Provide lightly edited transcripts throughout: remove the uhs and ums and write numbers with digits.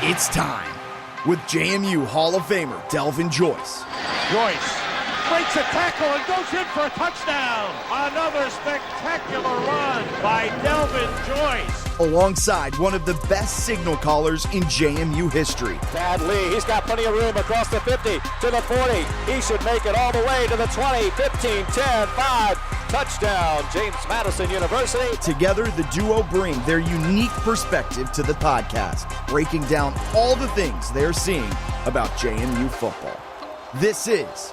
It's time with JMU Hall of Famer Delvin Joyce. Joyce breaks a tackle and goes in for a touchdown. Another spectacular run by Delvin Joyce. Alongside one of the best signal callers in JMU history. Vad Lee, he's got plenty of room across the 50 to the 40. He should make it all the way to the 20, 15, 10, 5. Touchdown, James Madison University. Together, the duo bring their unique perspective to the podcast, breaking down all the things they're seeing about JMU football. This is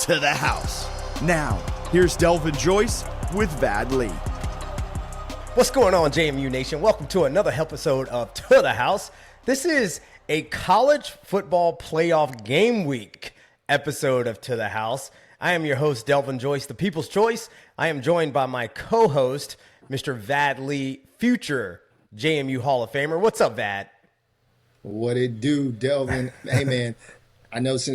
To the House. Now, here's Delvin Joyce with Vad Lee. What's going on, JMU Nation? Welcome to another episode of To the House. This is a college football playoff game week episode of To the House. I am your host, Delvin Joyce, the People's Choice. I am joined by my co-host, Mr. Vad Lee, future JMU Hall of Famer. What's up, Vad? What it do, Delvin? Hey, man, I know it's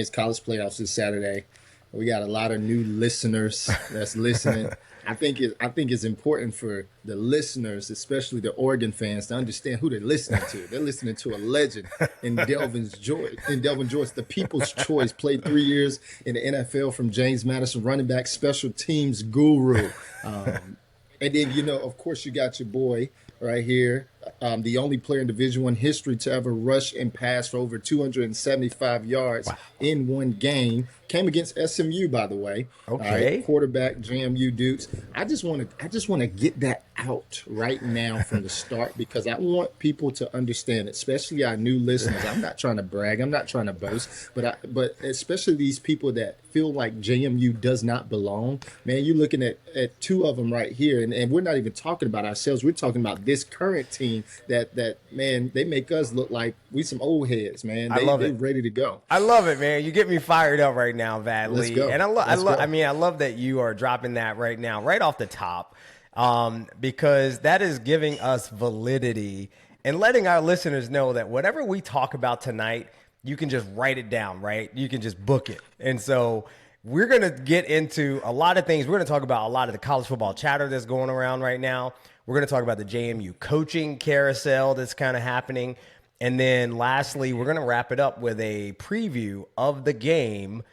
college playoffs this Saturday. We got a lot of new listeners that's listening. I think it's important for the listeners, especially the Oregon fans, to understand who they're listening to. They're listening to a legend in Delvin Joyce, the People's Choice. Played 3 years in the NFL from James Madison, running back, special teams guru. And then, of course, you got your boy right here, the only player in Division I history to ever rush and pass for over 275 yards in one game. Came against SMU, by the way. Okay. Quarterback, JMU Dukes. I just want to get that out right now from the start because I want people to understand, especially our new listeners. I'm not trying to brag. I'm not trying to boast, but especially these people that feel like JMU does not belong. Man, you're looking at two of them right here, and we're not even talking about ourselves. We're talking about this current team that man, they make us look like we some old heads, man. They're ready to go. I love it, man. You get me fired up right now, Vad Lee. Let's go. And I love that you are dropping that right now, right off the top, because that is giving us validity and letting our listeners know that whatever we talk about tonight, you can just write it down, right? You can just book it. And so we're going to get into a lot of things. We're going to talk about a lot of the college football chatter that's going around right now. We're going to talk about the JMU coaching carousel that's kind of happening. And then lastly, we're going to wrap it up with a preview of the game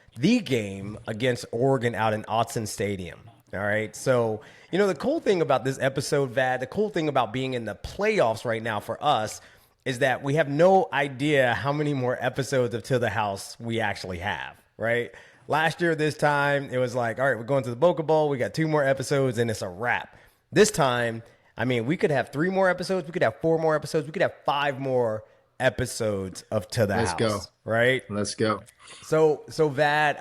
against Oregon out in Autzen Stadium. All right. So, the cool thing about this episode, Vad, the cool thing about being in the playoffs right now for us is that we have no idea how many more episodes of To the House we actually have, right? Last year, this time, it was like, all right, we're going to the Boca Bowl. We got 2 more episodes and it's a wrap. This time, we could have 3 more episodes. We could have 4 more episodes. We could have 5 more episodes of To the House. Let's go. Right? Let's go. So Vad,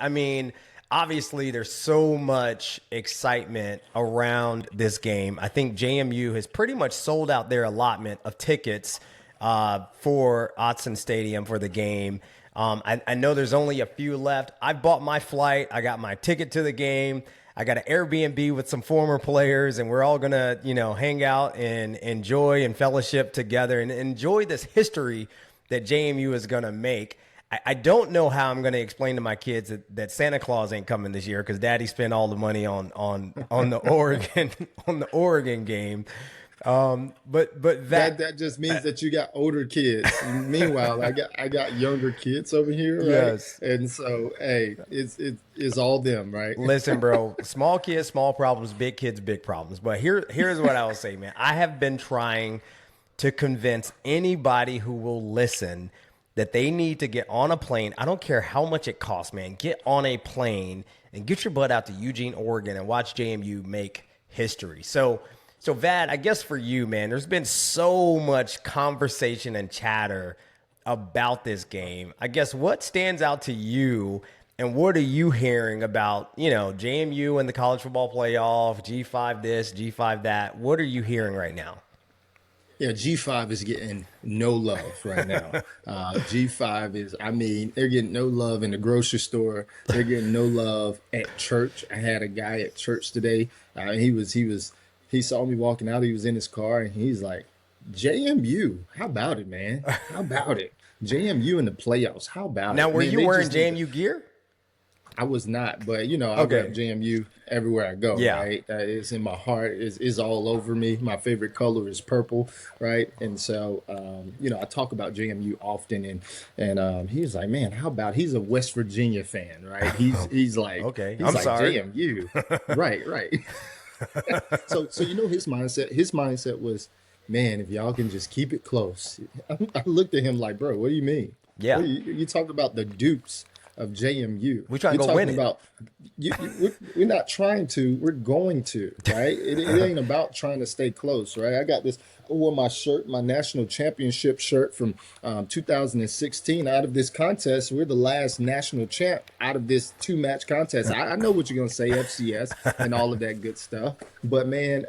obviously there's so much excitement around this game. I think JMU has pretty much sold out their allotment of tickets for Autzen Stadium for the game. I know there's only a few left. I bought my flight. I got my ticket to the game. I got an Airbnb with some former players, and we're all going to, hang out and enjoy and fellowship together and enjoy this history that JMU is going to make. I don't know how I'm going to explain to my kids that Santa Claus ain't coming this year because Daddy spent all the money on the Oregon game. But that just means that you got older kids. Meanwhile, I got younger kids over here, right? Yes. And so, hey, it's all them, right? Listen, bro, small kids, small problems, big kids, big problems. But here's what I will say, man. I have been trying to convince anybody who will listen that they need to get on a plane. I don't care how much it costs, man. Get on a plane and get your butt out to Eugene, Oregon, and watch JMU make history. So Vad, I guess for you, man, there's been so much conversation and chatter about this game. I guess what stands out to you and what are you hearing about, JMU and the college football playoff, G5 this, G5 that? What are you hearing right now? Yeah, G5 is getting no love right now. G5 is, they're getting no love in the grocery store. They're getting no love at church. I had a guy at church today. He saw me walking out. He was in his car, and he's like, JMU, how about it, man? How about it? JMU in the playoffs, how about Now, it? were you wearing JMU gear? I was not, but I Okay. rep JMU everywhere I go. Yeah. Right, it's in my heart. Is all over me. My favorite color is purple. Right, and so I talk about JMU often, and he was like, man, how about he's a West Virginia fan, right? He's like, Okay, he's I'm like sorry. JMU, right. So his mindset was, man, if y'all can just keep it close. I looked at him like, bro, what do you mean? Yeah. What you talking about the dupes of JMU. We trying to You're go win talking it. about we're not trying to. We're going to, right? It ain't about trying to stay close, right? I got this. I wore my shirt, my national championship shirt from 2016. Out of this contest, we're the last national champ out of this 2-match contest. I know what you're gonna say, FCS and all of that good stuff, but man,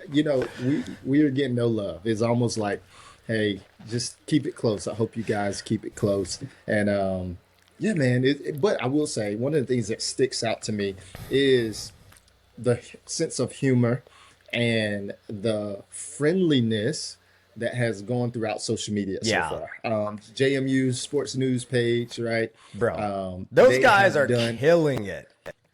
we are getting no love. It's almost like, hey, just keep it close. I hope you guys keep it close. And yeah, man. But I will say, one of the things that sticks out to me is the sense of humor and the friendliness that has gone throughout social media Yeah. so far. JMU Sports News page, right? Bro, those they guys have are done- killing it.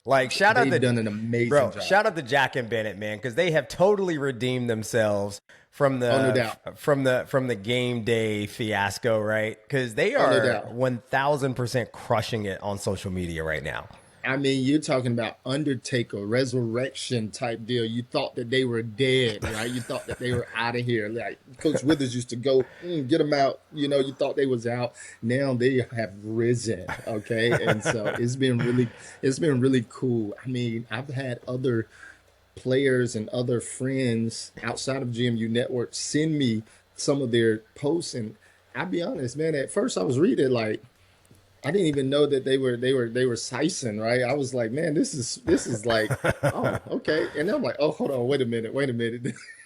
Like, shout out They've to done an amazing bro. job. Shout out to Jack and Bennett, man, because they have totally redeemed themselves from the Oh, no doubt. from the game day fiasco, right? Because they Oh, no are doubt. 1000% crushing it on social media right now. I mean, you're talking about Undertaker, resurrection type deal. You thought that they were dead, right? You thought that they were out of here. Like Coach Withers used to go, get them out. You thought they was out. Now they have risen, okay? And so it's been really cool. I mean, I've had other players and other friends outside of GMU Network send me some of their posts, and I'll be honest, man. At first, I was reading like, I didn't even know that they were Sison, right? I was like, man, this is like, oh, okay. And then I'm like, oh, hold on, wait a minute.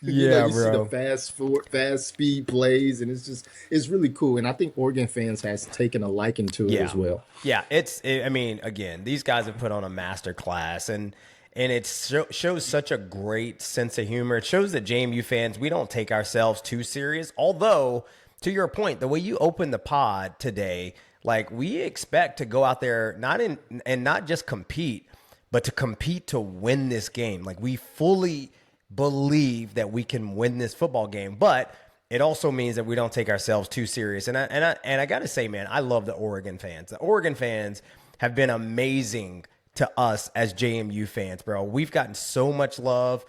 Yeah, you bro. see the fast speed plays, and it's really cool. And I think Oregon fans has taken a liking to it as well. Yeah, I mean, again, these guys have put on a master class, and it shows such a great sense of humor. It shows that JMU fans, we don't take ourselves too serious. Although, to your point, the way you opened the pod today, like, we expect to go out there not just compete, but to compete to win this game. Like, we fully believe that we can win this football game, but it also means that we don't take ourselves too serious. And I got to say, man, I love the Oregon fans. The Oregon fans have been amazing to us as JMU fans, bro. We've gotten so much love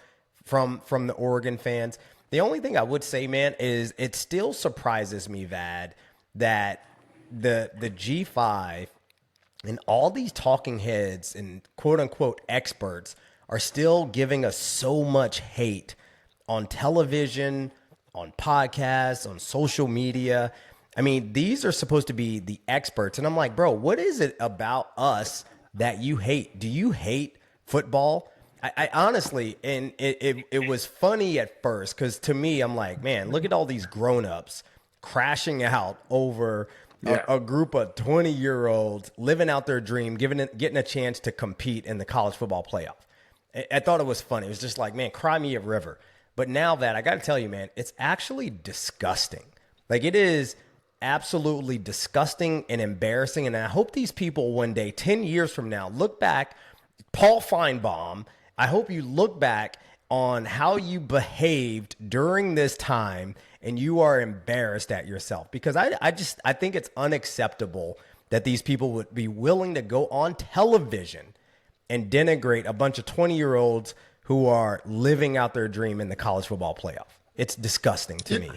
from the Oregon fans. The only thing I would say, man, is it still surprises me, Vad, that the G5 and all these talking heads and quote unquote experts are still giving us so much hate on television, on podcasts, on social media. I mean, these are supposed to be the experts. And I'm like, bro, what is it about us that you hate? Do you hate football? I honestly, and it was funny at first, because to me, I'm like, man, look at all these grown-ups crashing out over a group of 20-year-olds living out their dream, getting a chance to compete in the college football playoff. I thought it was funny. It was just like, man, cry me a river. But now that, I got to tell you, man, it's actually disgusting. Like, it is absolutely disgusting and embarrassing. And I hope these people one day, 10 years from now, look back, Paul Feinbaum, I hope you look back on how you behaved during this time and you are embarrassed at yourself, because I think it's unacceptable that these people would be willing to go on television and denigrate a bunch of 20-year-olds who are living out their dream in the college football playoff. It's disgusting to me.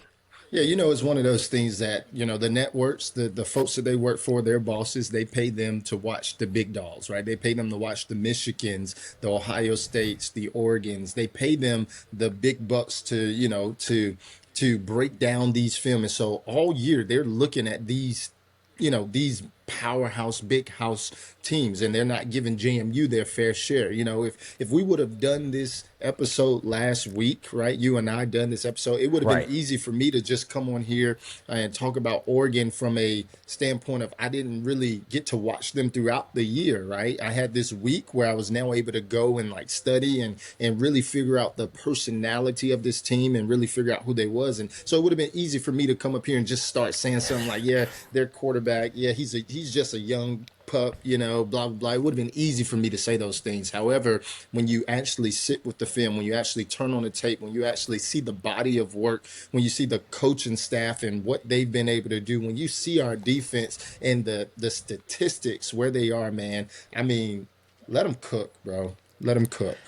Yeah, it's one of those things that, the networks, the folks that they work for, their bosses, they pay them to watch the big dogs, right? They pay them to watch the Michigans, the Ohio States, the Oregons. They pay them the big bucks to break down these films. And so all year they're looking at these powerhouse, big house teams, and they're not giving JMU their fair share. If we would have done this episode last week, right? You and I done this episode, it would have Right. been easy for me to just come on here and talk about Oregon from a standpoint of I didn't really get to watch them throughout the year, right? I had this week where I was now able to go and like study and really figure out the personality of this team and really figure out who they was. And so it would have been easy for me to come up here and just start saying something like, yeah, their quarterback, yeah, he's just a young pup, you know, blah, blah, blah. It would have been easy for me to say those things. However, when you actually sit with the film, when you actually turn on the tape, when you actually see the body of work, when you see the coaching staff and what they've been able to do, when you see our defense and the statistics where they are, man, I mean, let them cook, bro. Let them cook.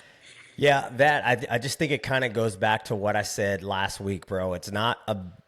Yeah, that I just think it kind of goes back to what I said last week, bro. It's not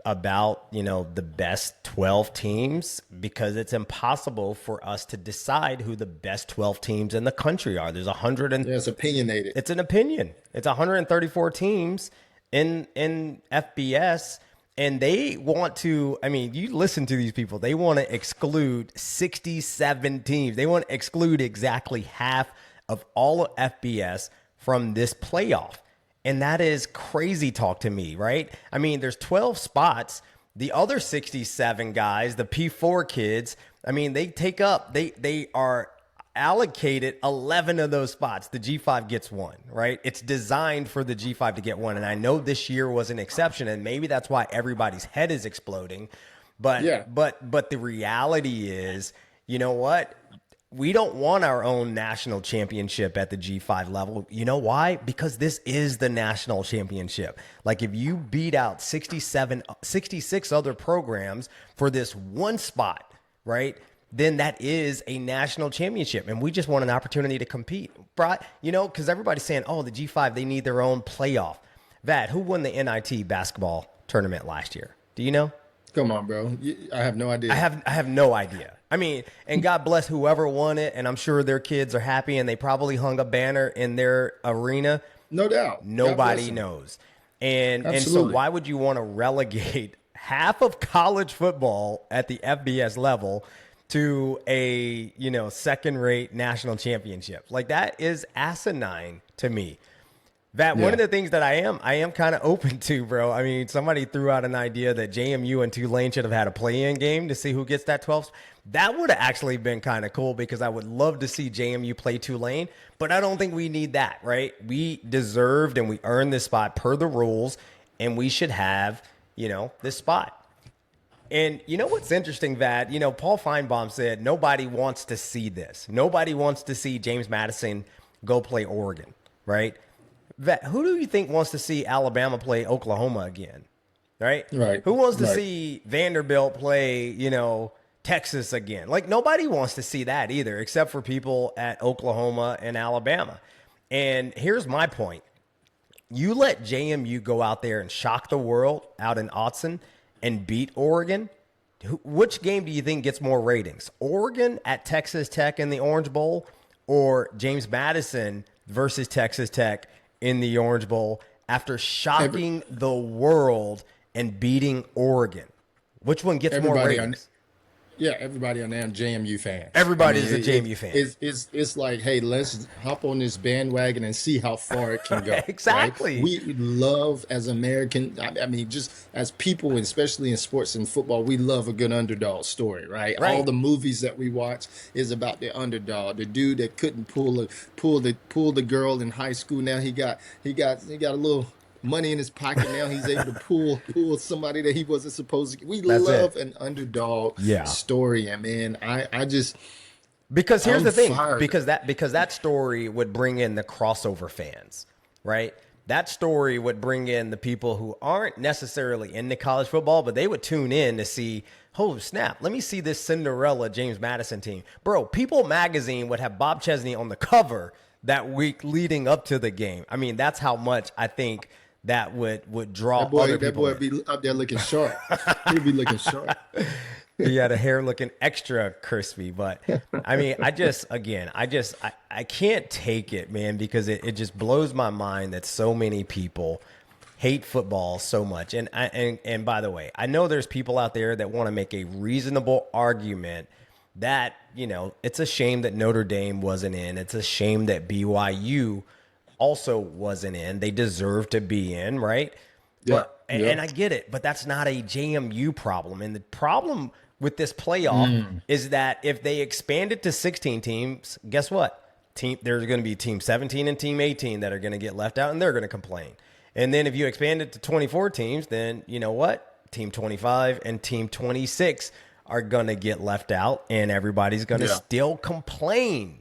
about, you know, the best 12 teams, because it's impossible for us to decide who the best 12 teams in the country are. There's 100 and it's opinionated. It's an opinion. It's 134 teams in FBS, and they want to, I mean, you listen to these people, they want to exclude 67 teams. They want to exclude exactly half of all of FBS from this playoff. And that is crazy talk to me, right? I mean, there's 12 spots. The other 67 guys, the P4 kids, I mean, they are allocated 11 of those spots. The G5 gets one, right? It's designed for the G5 to get one. And I know this year was an exception, and maybe that's why everybody's head is exploding. But yeah. but the reality is, you know what? We don't want our own national championship at the G5 level. You know why? Because this is the national championship. Like, if you beat out 66 other programs for this one spot, right, then that is a national championship. And we just want an opportunity to compete. You know, because everybody's saying, oh, the G5, they need their own playoff. Vad, who won the NIT basketball tournament last year? Do you know? Come on, bro. I have no idea. I have no idea. I mean, and God bless whoever won it, and I'm sure their kids are happy, and they probably hung a banner in their arena. No doubt. Nobody knows. And so why would you want to relegate half of college football at the FBS level to a, you know, second-rate national championship? Like, that is asinine to me. That one of the things that I am kind of open to, bro. I mean, somebody threw out an idea that JMU and Tulane should have had a play-in game to see who gets that 12th. That would have actually been kind of cool, because I would love to see JMU play Tulane, but I don't think we need that, right? We deserved and we earned this spot per the rules, and we should have, you know, this spot. And you know what's interesting, Vad? You know, Paul Feinbaum said nobody wants to see this. Nobody wants to see James Madison go play Oregon, right? Who do you think wants to see Alabama play Oklahoma again? Right? Right. Who wants to see Vanderbilt play, you know, Texas again? Like, nobody wants to see that either, except for people at Oklahoma and Alabama. And here's my point. You let JMU go out there and shock the world out in Autzen and beat Oregon. Which game do you think gets more ratings? Oregon at Texas Tech in the Orange Bowl, or James Madison versus Texas Tech in the Orange Bowl after shocking the world and beating Oregon? Which one gets more ratings? Everybody on there, JMU fan. Everybody's a JMU fan. It's like, hey, let's hop on this bandwagon and see how far it can go. Exactly. Right? We love, as American, I mean, just as people, especially in sports and football, we love a good underdog story, right? All the movies that we watch is about the underdog, the dude that couldn't pull the girl in high school. Now he got a little money in his pocket. Now he's able to pull somebody that he wasn't supposed to. We love an underdog story, and man, I just, because here's the thing, because that story would bring in the crossover fans, right? That story would bring in the people who aren't necessarily into college football, but they would tune in to see, oh snap, let me see this Cinderella James Madison team. Bro, People magazine would have Bob Chesney on the cover that week leading up to the game. I mean, that's how much I think that would draw other people. That boy be up there looking sharp. He'd be looking sharp. He had a hair looking extra crispy. But I mean, I can't take it, man, because it just blows my mind that so many people hate football so much. And by the way, I know there's people out there that want to make a reasonable argument that, you know, it's a shame that Notre Dame wasn't in. It's a shame that BYU also wasn't in. They deserve to be in, right? Yeah. And I get it, but that's not a JMU problem. And the problem with this playoff is that if they expand it to 16 teams, guess what? There's going to be Team 17 and Team 18 that are going to get left out, and they're going to complain. And then if you expand it to 24 teams, then you know what? Team 25 and Team 26 are going to get left out and everybody's going to still complain.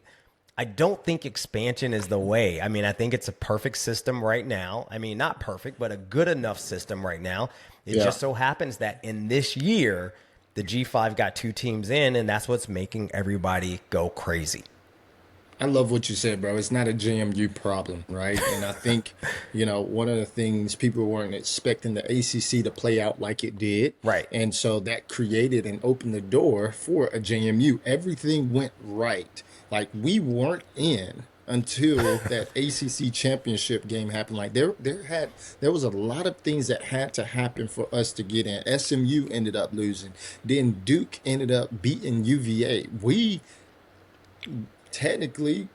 I don't think expansion is the way. I mean, I think it's a perfect system right now. I mean, not perfect, but a good enough system right now. It just so happens that in this year, the G5 got 2 teams in, and that's what's making everybody go crazy. I love what you said, bro. It's not a JMU problem, right? And I think, one of the things people weren't expecting the ACC to play out like it did. Right. And so that created and opened the door for a JMU. Everything went right. Like, we weren't in until that ACC championship game happened. Like, there was a lot of things that had to happen for us to get in. SMU ended up losing. Then Duke ended up beating UVA. We technically,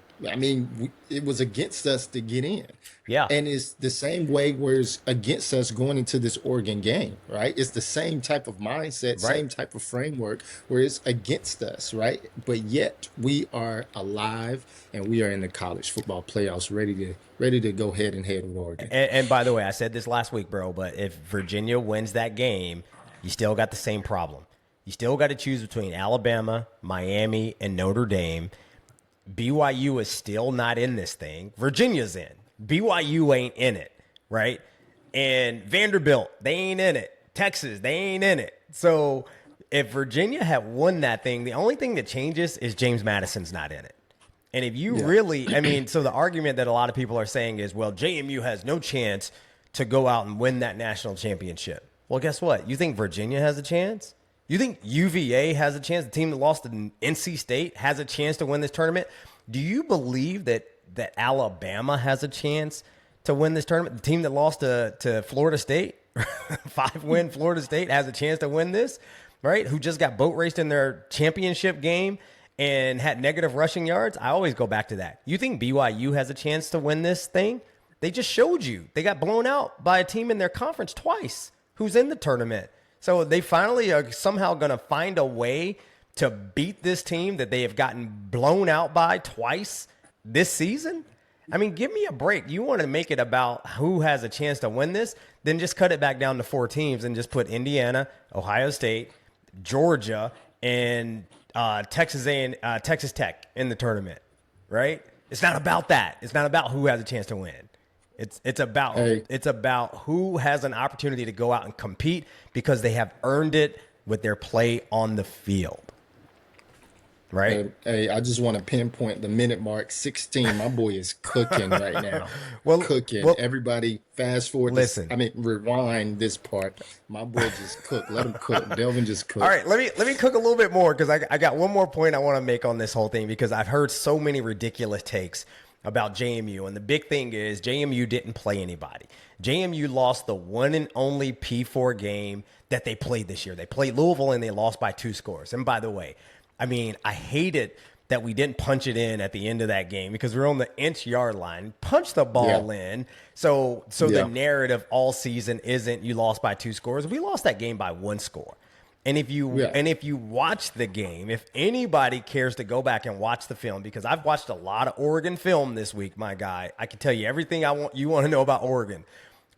it was against us to get in. Yeah. And it's the same way where it's against us going into this Oregon game, right? It's the same type of mindset, same type of framework where it's against us, right? But yet we are alive and we are in the college football playoffs ready to go head and head with Oregon. And by the way, I said this last week, bro, but if Virginia wins that game, you still got the same problem. You still got to choose between Alabama, Miami, and Notre Dame. BYU is still not in this thing. Virginia's in. BYU ain't in it, right? And Vanderbilt, they ain't in it. Texas, they ain't in it. So if Virginia had won that thing, the only thing that changes is James Madison's not in it. And if you really, so the argument that a lot of people are saying is, well, JMU has no chance to go out and win that national championship. Well, guess what? You think Virginia has a chance? You think UVA has a chance? The team that lost to NC State has a chance to win this tournament? Do you believe that Alabama has a chance to win this tournament? The team that lost to Florida State, 5-win Florida State, has a chance to win this, right? Who just got boat raced in their championship game and had negative rushing yards? I always go back to that. You think BYU has a chance to win this thing? They just showed you. They got blown out by a team in their conference twice who's in the tournament. So they finally are somehow going to find a way to beat this team that they have gotten blown out by twice this season? I mean, give me a break. You want to make it about who has a chance to win this, then just cut it back down to 4 teams and just put Indiana, Ohio State, Georgia, and Texas Tech in the tournament, right? It's not about that. It's not about who has a chance to win. It's about who has an opportunity to go out and compete because they have earned it with their play on the field. Right? Hey, I just want to pinpoint the minute mark 16. My boy is cooking right now. Cooking. Everybody fast forward. Rewind this part. My boy just cooked. Let him cook. Delvin just cooked. All right, let me cook a little bit more because I got one more point I want to make on this whole thing because I've heard so many ridiculous takes about JMU. And the big thing is JMU didn't play anybody. JMU lost the one and only P4 game that they played this year. They played Louisville and they lost by 2 scores. And by the way, I hate it that we didn't punch it in at the end of that game because we were on the inch-yard line. Punch the ball in. So the narrative all season isn't you lost by 2 scores. We lost that game by 1 score. And if you watch the game, if anybody cares to go back and watch the film, because I've watched a lot of Oregon film this week, my guy, I can tell you everything you want to know about Oregon.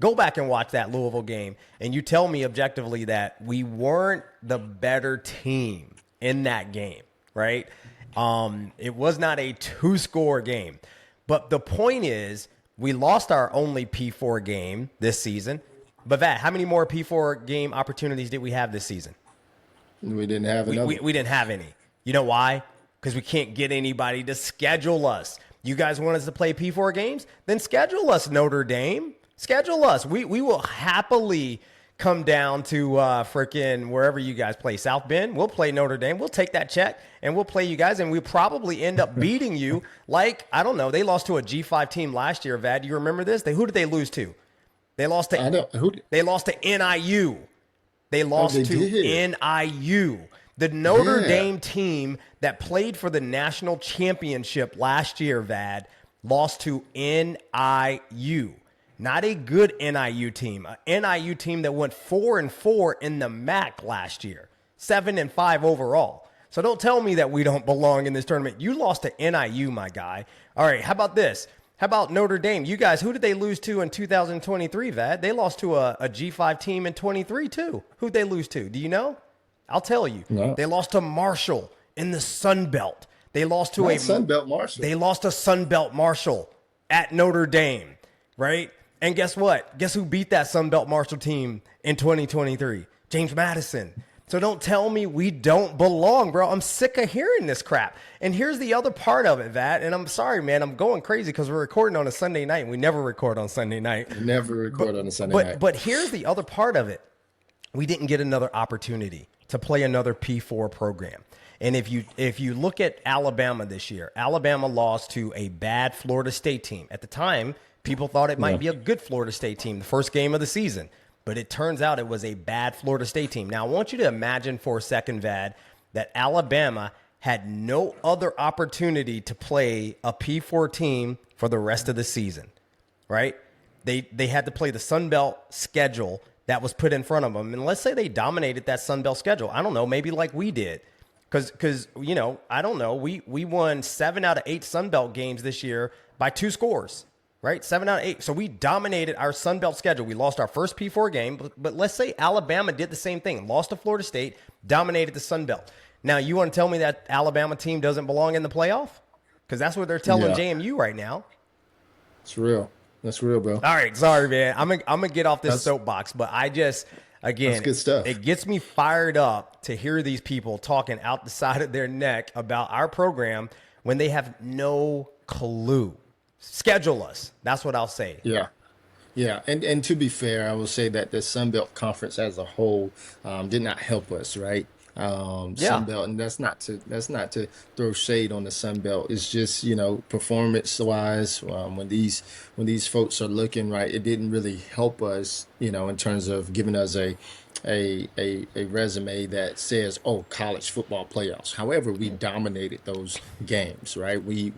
Go back and watch that Louisville game, and you tell me objectively that we weren't the better team in that game, right? It was not a 2-score game. But the point is, we lost our only P4 game this season. But Vad, how many more P4 game opportunities did we have this season? We didn't have another. We didn't have any. You know why? Because we can't get anybody to schedule us. You guys want us to play P4 games? Then schedule us, Notre Dame. Schedule us. We will happily come down to freaking wherever you guys play. South Bend, we'll play Notre Dame. We'll take that check, and we'll play you guys, and we'll probably end up beating you like, I don't know, they lost to a G5 team last year, Vad. Do you remember this? Who did they lose to? They lost to NIU. They lost to NIU. The Notre Dame team that played for the national championship last year, Vad, lost to NIU. Not a good NIU team. An NIU team that went 4-4 in the MAC last year. 7-5 overall. So don't tell me that we don't belong in this tournament. You lost to NIU, my guy. All right, how about this? How about Notre Dame? You guys, who did they lose to in 2023, Vad? They lost to a G5 team in 23, too. Who'd they lose to? Do you know? I'll tell you. No. They lost to Marshall in the Sun Belt. They lost to Sunbelt Marshall. They lost to Sunbelt Marshall at Notre Dame, right? And guess what? Guess who beat that Sunbelt Marshall team in 2023? James Madison. So don't tell me we don't belong, bro. I'm sick of hearing this crap. And here's the other part of it, Vat. And I'm sorry, man. I'm going crazy because we're recording on a Sunday night. And we never record on Sunday night. Never record on a Sunday night. But here's the other part of it. We didn't get another opportunity to play another P4 program. And if you look at Alabama this year, Alabama lost to a bad Florida State team. At the time, people thought it might be a good Florida State team, the first game of the season. But it turns out it was a bad Florida State team. Now, I want you to imagine for a second, Vad, that Alabama had no other opportunity to play a P4 team for the rest of the season, right? They had to play the Sun Belt schedule that was put in front of them. And let's say they dominated that Sun Belt schedule. I don't know, maybe like we did. Because you know, I don't know. We won 7 out of 8 Sun Belt games this year by 2 scores, right? 7 out of 8. So we dominated our Sun Belt schedule. We lost our first P4 game, but let's say Alabama did the same thing, lost to Florida State, dominated the Sun Belt. Now, you want to tell me that Alabama team doesn't belong in the playoff? Because that's what they're telling JMU right now. It's real. That's real, bro. All right, sorry, man. I'm gonna get off this soapbox, but I just. Again, that's good stuff. It gets me fired up to hear these people talking out the side of their neck about our program when they have no clue. Schedule us. That's what I'll say. Yeah. Yeah. And to be fair, I will say that the Sun Belt Conference as a whole did not help us, right? Sun Belt, and that's not to throw shade on the Sun Belt. It's just, you know, performance wise, when these folks are looking, right, it didn't really help us, you know, in terms of giving us a resume that says, oh, college football playoffs. However, we dominated those games, right? We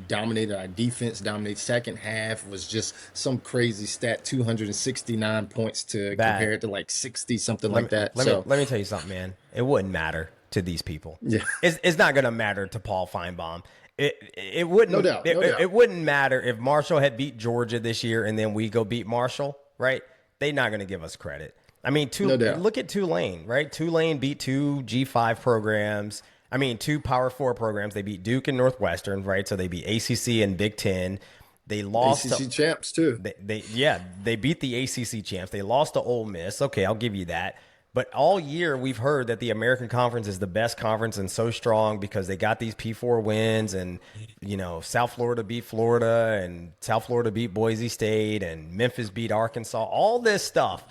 dominated our defense, dominated second half, was just some crazy stat, 269 points to compare it to like 60, something like that. Let me tell you something, man. It wouldn't matter to these people. Yeah. It's not going to matter to Paul Feinbaum. It wouldn't. No doubt. It wouldn't matter if Marshall had beat Georgia this year and then we go beat Marshall, right? They're not going to give us credit. I mean, look at Tulane, right? Tulane beat 2 G5 programs. I mean, 2 Power 4 programs. They beat Duke and Northwestern, right? So they beat ACC and Big Ten. They lost ACC champs too. They beat the ACC champs. They lost to Ole Miss. Okay, I'll give you that. But all year we've heard that the American Conference is the best conference and so strong because they got these P4 wins, and you know, South Florida beat Florida and South Florida beat Boise State and Memphis beat Arkansas. All this stuff.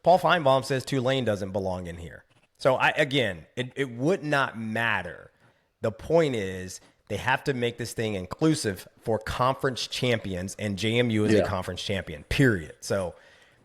Paul Feinbaum says Tulane doesn't belong in here. So it would not matter. The point is they have to make this thing inclusive for conference champions, and JMU is a conference champion, period. So,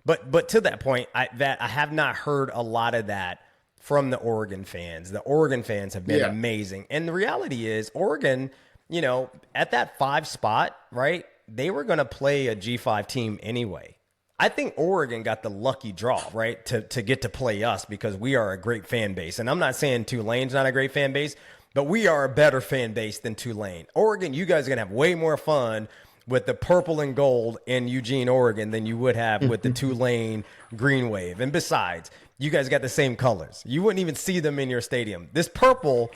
but to that point, I have not heard a lot of that from the Oregon fans. The Oregon fans have been amazing. And the reality is Oregon, you know, at that 5 spot, right, they were going to play a G5 team anyway. I think Oregon got the lucky draw, right, to get to play us because we are a great fan base. And I'm not saying Tulane's not a great fan base, but we are a better fan base than Tulane. Oregon, you guys are going to have way more fun with the purple and gold in Eugene, Oregon than you would have with the Tulane green wave. And besides, you guys got the same colors. You wouldn't even see them in your stadium. This purple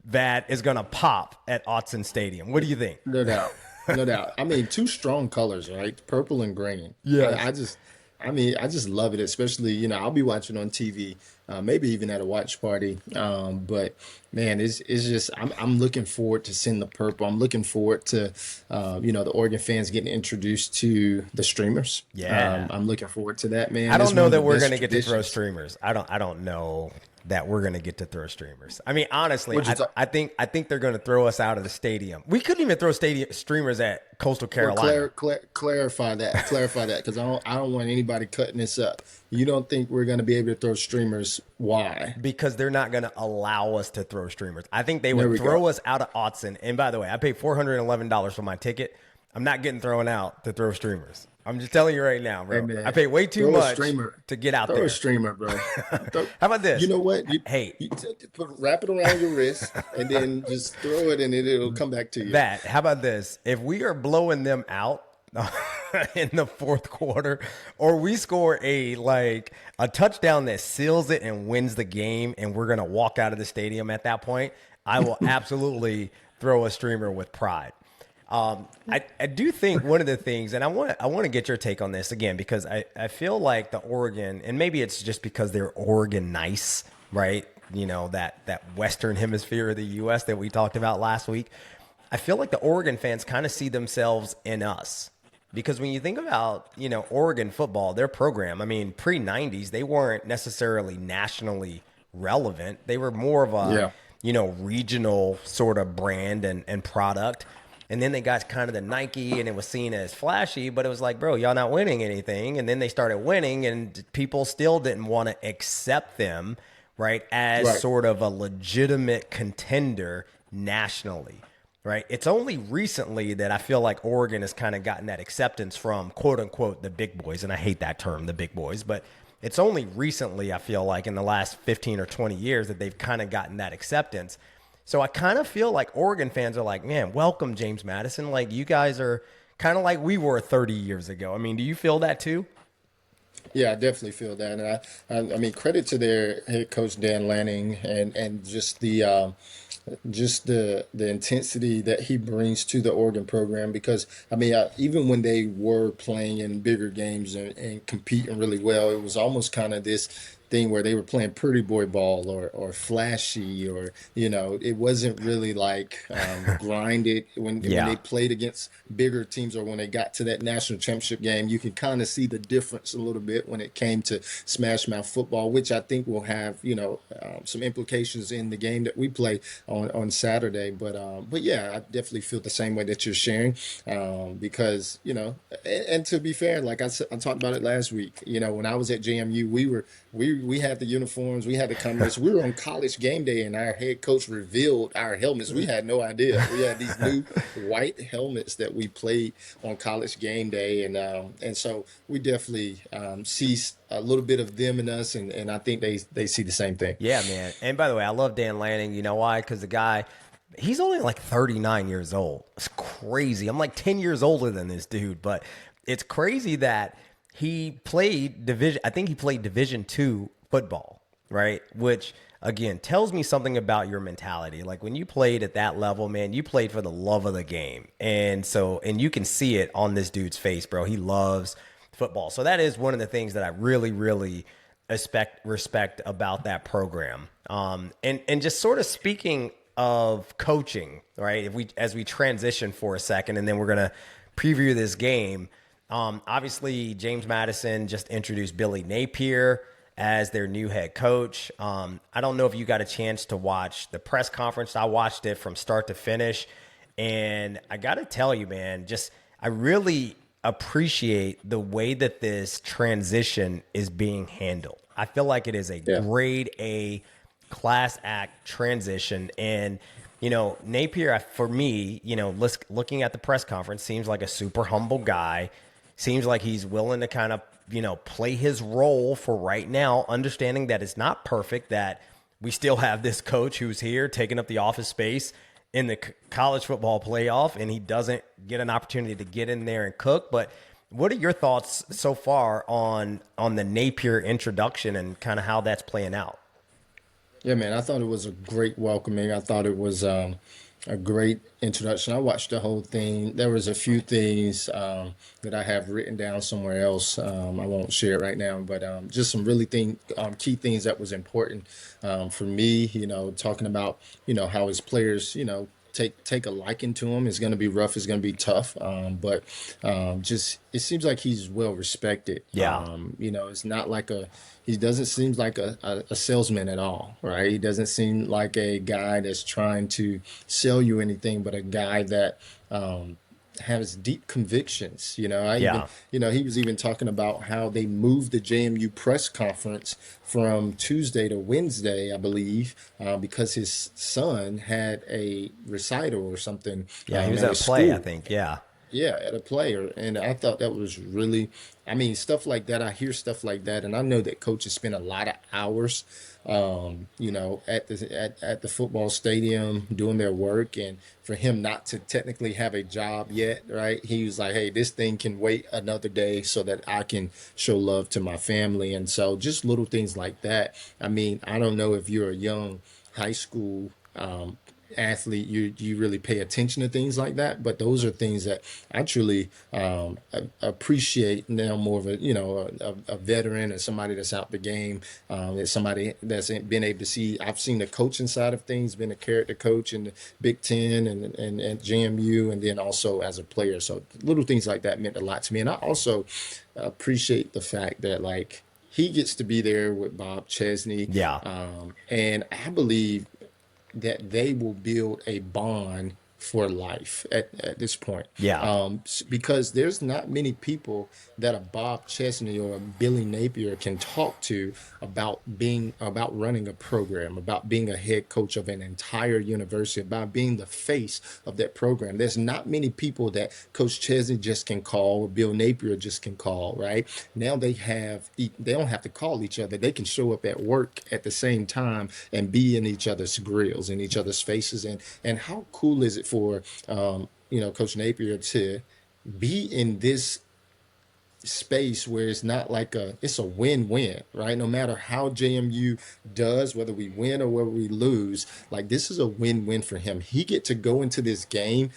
that is going to pop at Autzen Stadium. What do you think? No doubt. No doubt. I mean, 2 strong colors, right? Purple and green. Yeah. I just love it, especially, you know, I'll be watching on TV, maybe even at a watch party. But man, it's just, I'm looking forward to seeing the purple. I'm looking forward to, you know, the Oregon fans getting introduced to the streamers. Yeah. I'm looking forward to that, man. I don't know that we're going to get to throw streamers. I don't know that we're going to get to throw streamers. I mean, honestly, I think they're going to throw us out of the stadium. We couldn't even throw streamers at Coastal Carolina. Clarify that, because I don't want anybody cutting this up. You don't think we're going to be able to throw streamers? Why? Because they're not going to allow us to throw streamers. I think they would throw us out of Autzen. And by the way, I paid $411 for my ticket. I'm not getting thrown out to throw streamers. I'm just telling you right now, bro. Hey, I paid way too much to get out there. Throw a streamer, bro. How about this? You know what? Wrap it around your wrist and then just throw it and it'll come back to you. How about this? If we are blowing them out, in the fourth quarter, or we score a touchdown that seals it and wins the game, and we're going to walk out of the stadium at that point, I will absolutely throw a streamer with pride. I do think one of the things, and I want to get your take on this again, because I feel like the Oregon, and maybe it's just because they're Oregon nice, right? You know, that Western hemisphere of the U.S. that we talked about last week. I feel like the Oregon fans kind of see themselves in us. Because when you think about, you know, Oregon football, their program, I mean, pre-90s, they weren't necessarily nationally relevant. They were more of a, you know, regional sort of brand and product. And then they got kind of the Nike, and it was seen as flashy, but it was like, bro, y'all not winning anything. And then they started winning, and people still didn't want to accept them, right, as sort of a legitimate contender nationally. Right. It's only recently that I feel like Oregon has kind of gotten that acceptance from, quote unquote, the big boys. And I hate that term, the big boys. But it's only recently, I feel like, in the last 15 or 20 years that they've kind of gotten that acceptance. So I kind of feel like Oregon fans are like, man, welcome, James Madison. Like, you guys are kind of like we were 30 years ago. I mean, do you feel that too? Yeah, I definitely feel that. And I mean, credit to their head coach, Dan Lanning, and just the intensity that he brings to the Oregon program, because I mean, even when they were playing in bigger games and competing really well, it was almost kind of this thing where they were playing pretty boy ball or flashy, or, you know, it wasn't really like grinded when they played against bigger teams, or when they got to that national championship game. You can kind of see the difference a little bit when it came to smash mouth football, which I think will have, you know, some implications in the game that we play on Saturday. But yeah, I definitely feel the same way that you're sharing, because, you know, and to be fair, like I talked about it last week, you know, when I was at JMU, we had the uniforms, we had the helmets. We were on college game day, and our head coach revealed our helmets. We had no idea. We had these new white helmets that we played on college game day, and so we definitely see a little bit of them in us, and I think they see the same thing. Yeah, man. And by the way, I love Dan Lanning. You know why? Because the guy, he's only like 39 years old. It's crazy. I'm like 10 years older than this dude, but it's crazy that he played Division II football, right? Which, again, tells me something about your mentality. Like, when you played at that level, man, you played for the love of the game. And you can see it on this dude's face, bro. He loves football. So that is one of the things that I really, really respect about that program. And just sort of speaking of coaching, right? As we transition for a second, and then we're going to preview this game. Obviously, James Madison just introduced Billy Napier as their new head coach. I don't know if you got a chance to watch the press conference. I watched it from start to finish. And I got to tell you, man, I really appreciate the way that this transition is being handled. I feel like it is a grade A class act transition. And, you know, Napier, for me, you know, looking at the press conference, seems like a super humble guy. Seems like he's willing to kind of, you know, play his role for right now, understanding that it's not perfect, that we still have this coach who's here taking up the office space in the college football playoff, and he doesn't get an opportunity to get in there and cook. But what are your thoughts so far on the Napier introduction and kind of how that's playing out? Yeah, man, I thought it was a great welcoming. I thought it was a great introduction. I watched the whole thing. There was a few things that I have written down somewhere else. I won't share it right now, but just some really key things that was important for me. You know, talking about, you know, how his players, you know, take a liking to him. It's going to be rough. It's going to be tough. But just it seems like he's well respected. Yeah. You know, it's not like he doesn't seem like a salesman at all, right? He doesn't seem like a guy that's trying to sell you anything, but a guy that has deep convictions. You know, he was even talking about how they moved the JMU press conference from Tuesday to Wednesday, I believe, because his son had a recital or something. Yeah, he was at a play, I think. Yeah. yeah, at a player. And I thought that was really, I mean, stuff like that. I hear stuff like that, and I know that coaches spend a lot of hours, at the football stadium doing their work. And for him not to technically have a job yet, right? He was like, hey, this thing can wait another day so that I can show love to my family. And so just little things like that. I mean, I don't know if you're a young high school athlete, you really pay attention to things like that, but those are things that I truly appreciate now, more of a veteran or somebody that's out the game, that's somebody that's been able to see. I've seen the coaching side of things, been a character coach in the Big Ten and JMU, and then also as a player. So little things like that meant a lot to me. And I also appreciate the fact that, like, he gets to be there with Bob Chesney. Yeah. And I believe that they will build a bond for life at this point. Yeah. Because there's not many people that a Bob Chesney or a Billy Napier can talk to about running a program, about being a head coach of an entire university, about being the face of that program. There's not many people that Coach Chesney just can call or Bill Napier just can call, right? Now they don't have to call each other. They can show up at work at the same time and be in each other's grills, in each other's faces. And how cool is it for Coach Napier to be in this space where it's not like it's a win-win, right? No matter how JMU does, whether we win or whether we lose, like, this is a win-win for him. He get to go into this game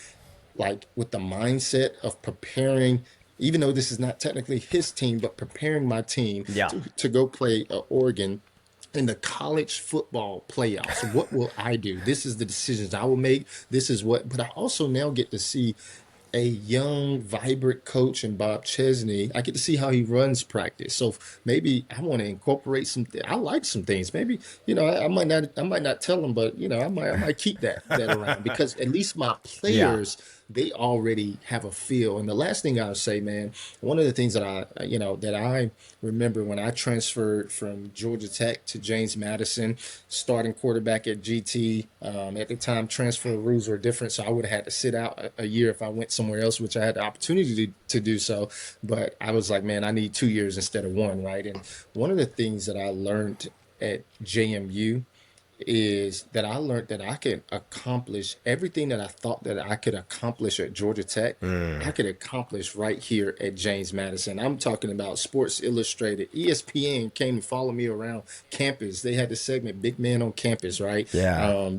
like with the mindset of preparing, even though this is not technically his team, but preparing my team to go play Oregon in the college football playoffs. What will I do? This is the decisions I will make. This is but I also now get to see a young, vibrant coach in Bob Chesney. I get to see how he runs practice. So maybe I want to incorporate I like some things. Maybe, I might not tell them, but I might keep that around, because at least my players, they already have a feel. And the last thing I'll say, man, one of the things that I remember when I transferred from Georgia Tech to James Madison, starting quarterback at GT, at the time transfer rules were different, so I would have had to sit out a year if I went somewhere else, which I had the opportunity to do so. But I was like, man, I need 2 years instead of one, right? And one of the things that I learned at JMU is that I learned that I could accomplish everything that I thought that I could accomplish at Georgia Tech. I could accomplish right here at James Madison. I'm talking about Sports Illustrated. ESPN came and followed me around campus. They had the segment Big Man on Campus, right? Yeah.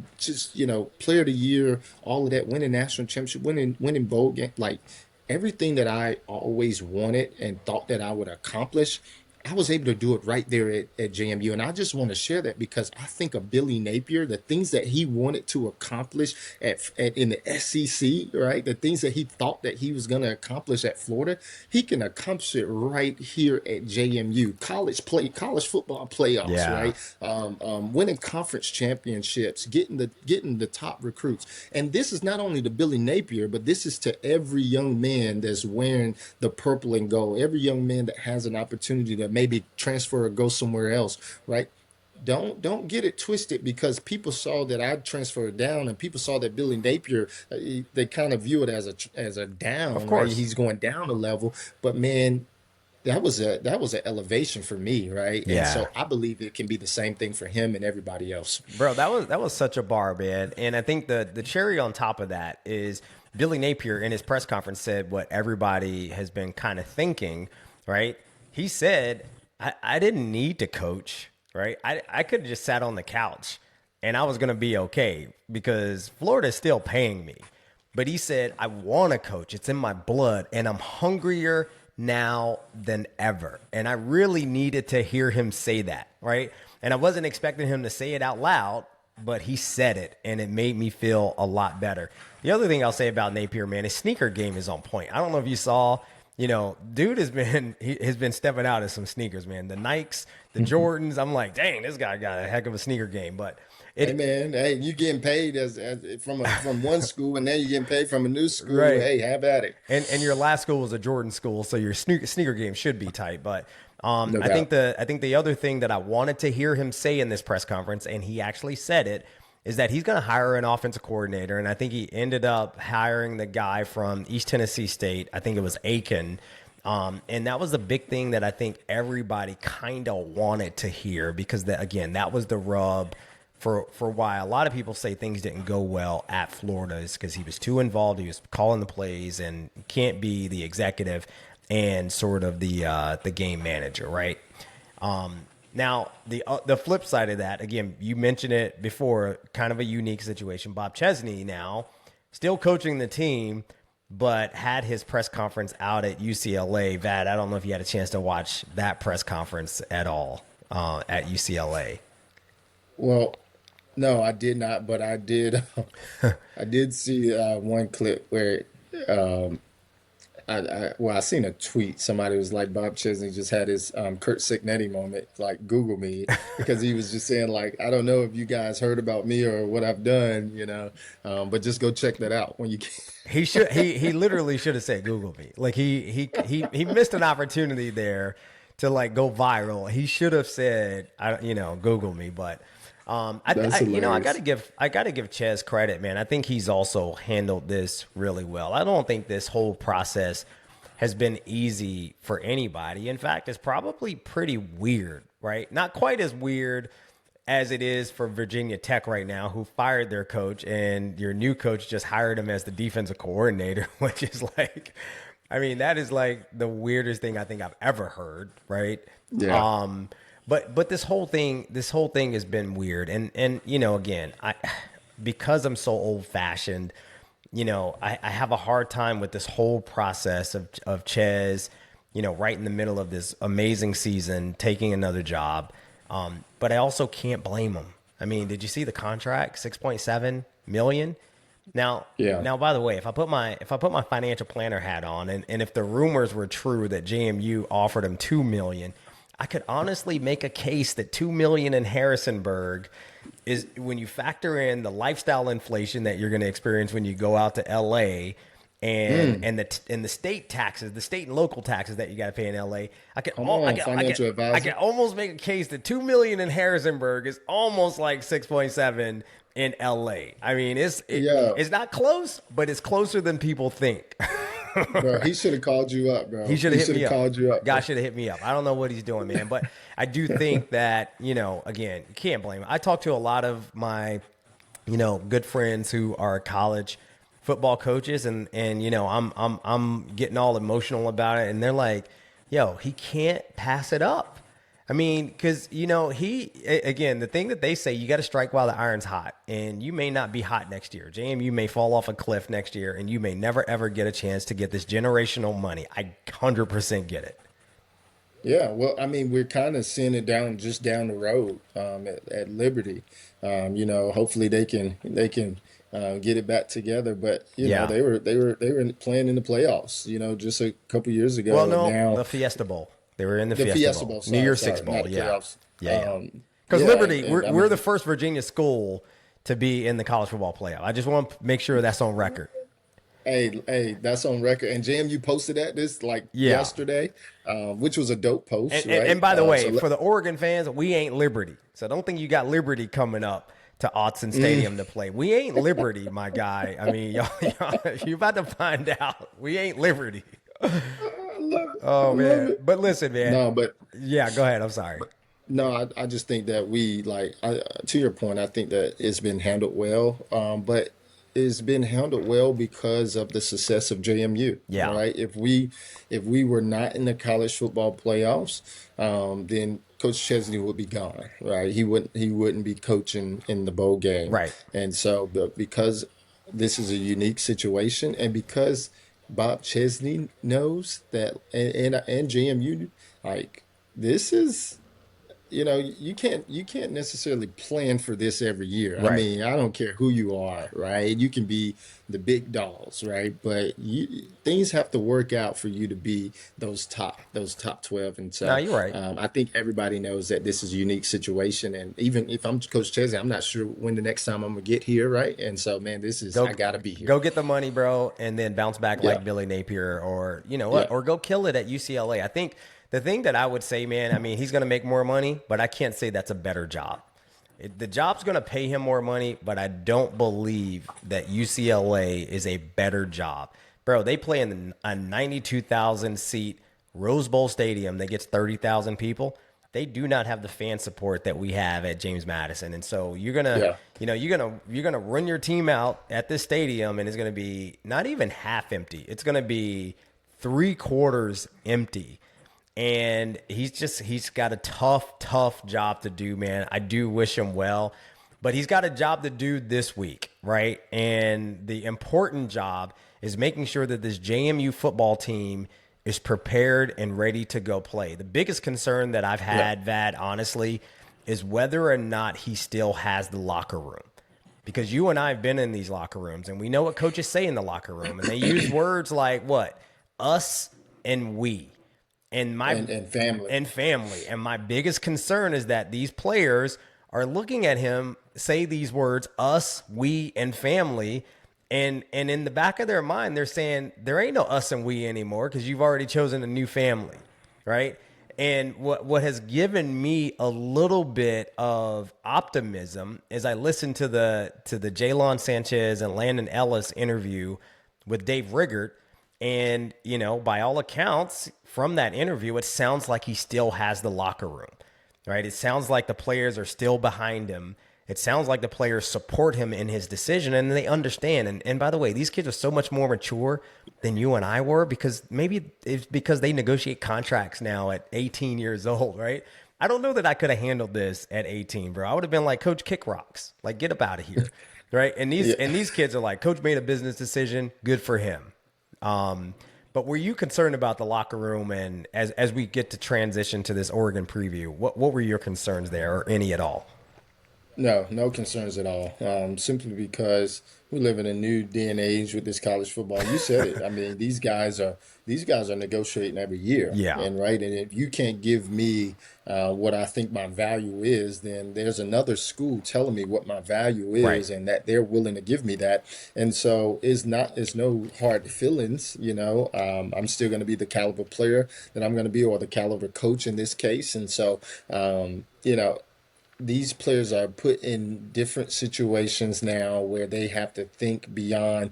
Player of the year, all of that, winning national championship, winning bowl game, like everything that I always wanted and thought that I would accomplish, I was able to do it right there at JMU. And I just want to share that because I think of Billy Napier, the things that he wanted to accomplish in the SEC, right? The things that he thought that he was going to accomplish at Florida, he can accomplish it right here at JMU. College football playoffs, right? Winning conference championships, getting the top recruits. And this is not only to Billy Napier, but this is to every young man that's wearing the purple and gold, every young man that has an opportunity to maybe transfer or go somewhere else, right? Don't get it twisted, because people saw that I transferred down, and people saw that Billy Napier, they kind of view it as a down. Of course, right? He's going down a level, but man, that was an elevation for me, right? Yeah. And so I believe it can be the same thing for him and everybody else. Bro, that was such a bar, man. And I think the cherry on top of that is Billy Napier in his press conference said what everybody has been kind of thinking, right? He said, I didn't need to coach, right? I could have just sat on the couch and I was going to be okay because Florida's still paying me. But he said, I want to coach. It's in my blood, and I'm hungrier now than ever. And I really needed to hear him say that, right? And I wasn't expecting him to say it out loud, but he said it, and it made me feel a lot better. The other thing I'll say about Napier, man, his sneaker game is on point. I don't know if you saw, dude has been stepping out in some sneakers, man. The Nikes, the Jordans. I'm like, dang, this guy got a heck of a sneaker game. But hey man, you getting paid as from one school, and now you're getting paid from a new school. Right. Hey, have at it. And your last school was a Jordan school, so your sneaker game should be tight. But No I doubt. think the other thing that I wanted to hear him say in this press conference, and he actually said it, is that he's going to hire an offensive coordinator. And I think he ended up hiring the guy from East Tennessee State. I think it was Aiken. And that was the big thing that I think everybody kind of wanted to hear, because that was the rub for why a lot of people say things didn't go well at Florida, is because he was too involved. He was calling the plays and can't be the executive and sort of the game manager, right? Now, the flip side of that, again, you mentioned it before, kind of a unique situation. Bob Chesney now still coaching the team, but had his press conference out at UCLA. Vad, I don't know if you had a chance to watch that press conference at all at UCLA. Well, no, I did not, but I did. I did see one clip where I seen a tweet. Somebody was like, Bob Chesney just had his Kurt Signetti moment, like Google me, because he was just saying, like, I don't know if you guys heard about me or what I've done, but just go check that out when you can. He literally should have said Google me. Like he missed an opportunity there to like go viral. He should have said, Google me, but I gotta give Ches credit, man. I think he's also handled this really well. I don't think this whole process has been easy for anybody. In fact, it's probably pretty weird, right? Not quite as weird as it is for Virginia Tech right now, who fired their coach, and your new coach just hired him as the defensive coordinator, which is like, I mean, that is like the weirdest thing I think I've ever heard, right? Yeah. But this whole thing has been weird. And again, because I'm so old fashioned, I have a hard time with this whole process of Ches, right in the middle of this amazing season, taking another job. But I also can't blame him. I mean, did you see the contract? $6.7 million. Now, by the way, if I put my financial planner hat on, and if the rumors were true that JMU offered him $2 million, I could honestly make a case that $2 million in Harrisonburg is, when you factor in the lifestyle inflation that you're going to experience when you go out to LA and the state taxes, the state and local taxes that you got to pay in LA. I can almost make a case that $2 million in Harrisonburg is almost like 6.7 in LA. I mean, it's not close, but it's closer than people think. Bro, he should have called you up, bro. He should have called you up. Guy should have hit me up. I don't know what he's doing, man. But I do think that, again, you can't blame him. I talk to a lot of my, good friends who are college football coaches, and I'm getting all emotional about it, and they're like, yo, he can't pass it up. I mean, because, again, the thing that they say, you got to strike while the iron's hot, and you may not be hot next year. JMU may fall off a cliff next year, and you may never, ever get a chance to get this generational money. I 100% get it. Yeah, well, I mean, we're kind of seeing it down the road at Liberty. Hopefully they can get it back together. But they were playing in the playoffs. Just a couple years ago. Well, no, now, the Fiesta Bowl. They were in the Fiesta Bowl. New Year's Six Bowl. Yeah. Because Liberty, we're the first Virginia school to be in the college football playoff. I just want to make sure that's on record. Hey, that's on record. And JMU posted this yesterday, which was a dope post. And by the way, for the Oregon fans, we ain't Liberty. So don't think you got Liberty coming up to Autzen Stadium to play. We ain't Liberty, my guy. I mean, y'all, you're about to find out. We ain't Liberty. Oh man! But listen, man. No, but yeah, go ahead. I'm sorry. No, I just think that to your point, I think that it's been handled well. But it's been handled well because of the success of JMU. Yeah. Right. If we were not in the college football playoffs, then Coach Chesney would be gone. Right. He wouldn't be coaching in the bowl game. Right. And so, but because this is a unique situation, and because Bob Chesney knows that, and JMU, like, this is, you can't necessarily plan for this every year. Right. I mean, I don't care who you are, right? You can be the big dogs, right? But things have to work out for you to be those top 12. And so, no, you're right. I think everybody knows that this is a unique situation. And even if I'm Coach Chesney, I'm not sure when the next time I'm gonna get here, right? And so, man, I gotta be here. Go get the money, bro, and then bounce back like Billy Napier, or or go kill it at UCLA. I think the thing that I would say, man, I mean, he's going to make more money, but I can't say that's a better job. The job's going to pay him more money, but I don't believe that UCLA is a better job. Bro, they play in a 92,000 seat Rose Bowl stadium that gets 30,000 people. They do not have the fan support that we have at James Madison. And so you're going to, you're going to run your team out at this stadium, and it's going to be not even half empty. It's going to be 3/4 empty. And he's got a tough job to do, man. I do wish him well, but he's got a job to do this week, right? And the important job is making sure that this JMU football team is prepared and ready to go play. The biggest concern that I've had, Vad, honestly, is whether or not he still has the locker room. Because you and I have been in these locker rooms, and we know what coaches say in the locker room. And they use words like what? Us and we. And family. And my biggest concern is that these players are looking at him say these words, us, we, and family. And in the back of their mind, they're saying there ain't no us and we anymore because you've already chosen a new family, right? And what has given me a little bit of optimism is I listened to the Jaylon Sanchez and Landon Ellis interview with Dave Riggert. And, by all accounts from that interview, it sounds like he still has the locker room, right? It sounds like the players are still behind him. It sounds like the players support him in his decision and they understand. And by the way, these kids are so much more mature than you and I were because maybe it's because they negotiate contracts now at 18 years old, right? I don't know that I could have handled this at 18, bro. I would have been like, Coach, kick rocks. Like, get up out of here, right? And these kids are like, Coach made a business decision. Good for him. But were you concerned about the locker room? And as we get to transition to this Oregon preview, what were your concerns there, or any at all? No concerns at all. Simply because we live in a new day and age with this college football. You said it. I mean, these guys are negotiating every year. Yeah. And if you can't give me what I think my value is, then there's another school telling me what my value is, right, and that they're willing to give me that. And so it's no hard feelings. I'm still going to be the caliber player that I'm going to be, or the caliber coach in this case. And so, these players are put in different situations now where they have to think beyond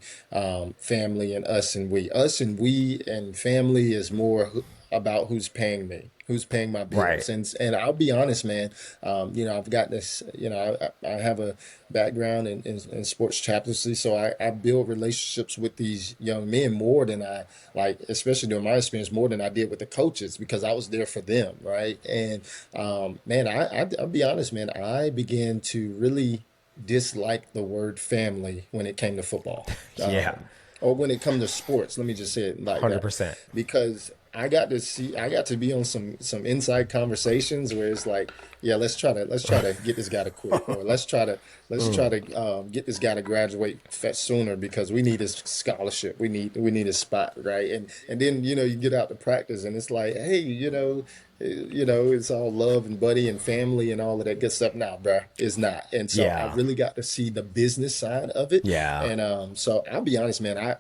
family and us and we. Us and we and family is more about who's paying me, who's paying my bills. Right. And I'll be honest, man, I've got this, I have a background in sports chaplaincy, so I build relationships with these young men more than I, especially during my experience, more than I did with the coaches, because I was there for them, right? And, man, I'll be honest, man, I began to really dislike the word family when it came to football. Yeah. Or when it comes to sports, let me just say it like 100%. that. Because I got to be on some inside conversations where it's like, yeah, let's try to get this guy to quit, or let's try to get this guy to graduate sooner because we need his scholarship, we need his spot, right? And then you get out to practice and it's like, hey, it's all love and buddy and family and all of that good stuff. Nah, bro, it's not. And so I really got to see the business side of it. Yeah. And so I'll be honest, man,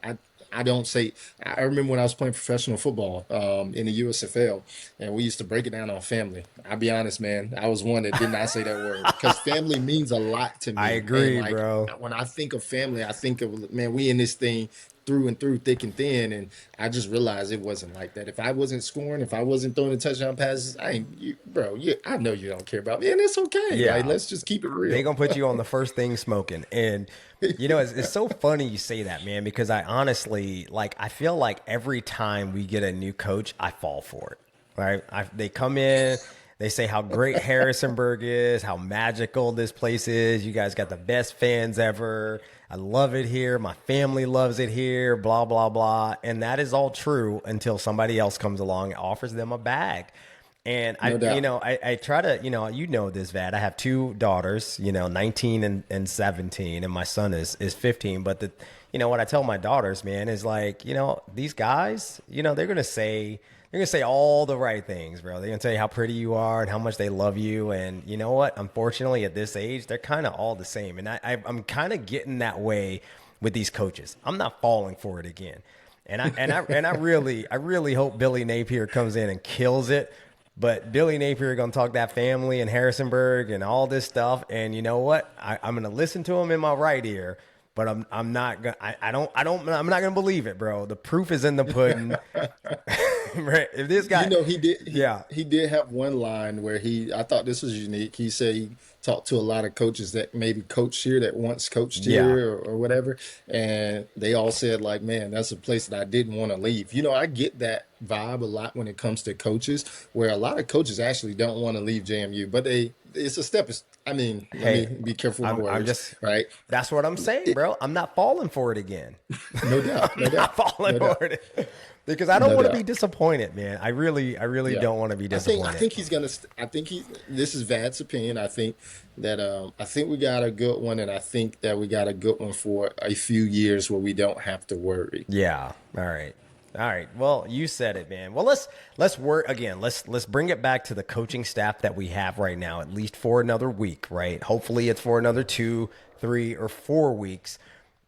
I don't say. I remember when I was playing professional football in the USFL, and we used to break it down on family. I'll be honest, man. I was one that did not say that word because family means a lot to me. I agree, and bro. When I think of family, I think of, man, we in this thing through and through, thick and thin, and I just realized it wasn't like that. If I wasn't scoring, if I wasn't throwing the touchdown passes, I know you don't care about me, and it's okay. Yeah. Let's just keep it real. They're going to put you on the first thing smoking. And, it's so funny you say that, man, because I honestly, I feel like every time we get a new coach, I fall for it, right? They come in, they say how great Harrisonburg is, how magical this place is. You guys got the best fans ever. I love it here. My family loves it here, blah, blah, blah. And that is all true until somebody else comes along and offers them a bag. And I try to, this, Vad. I have two daughters, 19 and 17, and my son is 15. But what I tell my daughters, man, is these guys, they're going to say all the right things, bro. They're going to tell you how pretty you are and how much they love you. And you know what? Unfortunately, at this age, they're kind of all the same. And I'm kind of getting that way with these coaches. I'm not falling for it again. And I really hope Billy Napier comes in and kills it. But Billy Napier going to talk that family in Harrisonburg and all this stuff. And you know what? I'm going to listen to him in my right ear, but I'm not going I'm not going to believe it, bro. The proof is in the pudding. Right? If this guy, he did have one line where I thought this was unique. He said he talked to a lot of coaches that maybe coached here, that once coached here or whatever. And they all said like, man, that's a place that I didn't want to leave. I get that vibe a lot when it comes to coaches, where a lot of coaches actually don't want to leave JMU, but it's a step. Let me be careful with words, right? That's what I'm saying, bro. I'm not falling for it again. No doubt. I'm not falling for it. Because I don't want to be disappointed, man. I really don't want to be disappointed. I think he's gonna. This is Vad's opinion. I think that we got a good one, and I think that we got a good one for a few years where we don't have to worry. Yeah. All right. Well, you said it, man. Well, let's work again. Let's bring it back to the coaching staff that we have right now, at least for another week, right? Hopefully, it's for another 2, 3, or 4 weeks.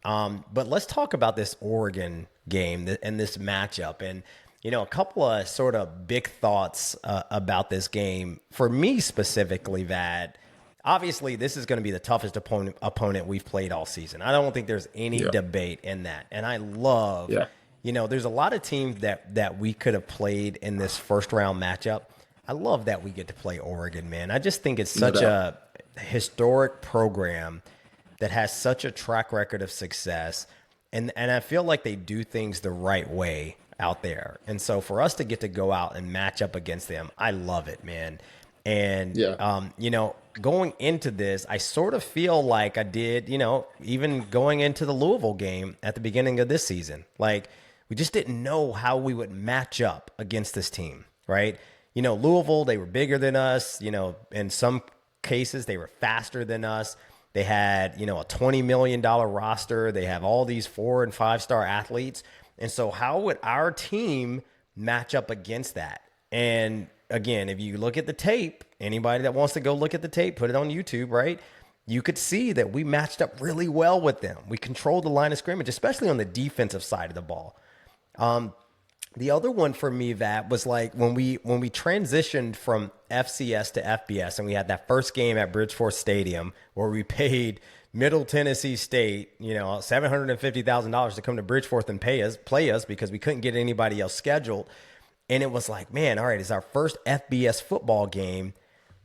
But let's talk about this Oregon game and this matchup, and a couple of sort of big thoughts about this game for me specifically. That obviously this is going to be the toughest opponent we've played all season. I don't think there's any debate in that, and I love. There's a lot of teams that we could have played in this first round matchup. I love that we get to play Oregon, man. I just think it's such a historic program that has such a track record of success. And I feel like they do things the right way out there. And so for us to get to go out and match up against them, I love it, man. And, going into this, I sort of feel like I did, even going into the Louisville game at the beginning of this season. Like, we just didn't know how we would match up against this team, right? Louisville, they were bigger than us. In some cases, they were faster than us. They had, a $20 million roster. They have all these 4- and 5-star athletes. And so how would our team match up against that? And again, if you look at the tape, anybody that wants to go look at the tape, put it on YouTube, right? You could see that we matched up really well with them. We controlled the line of scrimmage, especially on the defensive side of the ball. The other one for me, that was like when we transitioned from FCS to FBS, and we had that first game at Bridgeport Stadium where we paid Middle Tennessee State, $750,000 to come to Bridgeport and play us because we couldn't get anybody else scheduled. And it was like, man, all right, it's our first FBS football game.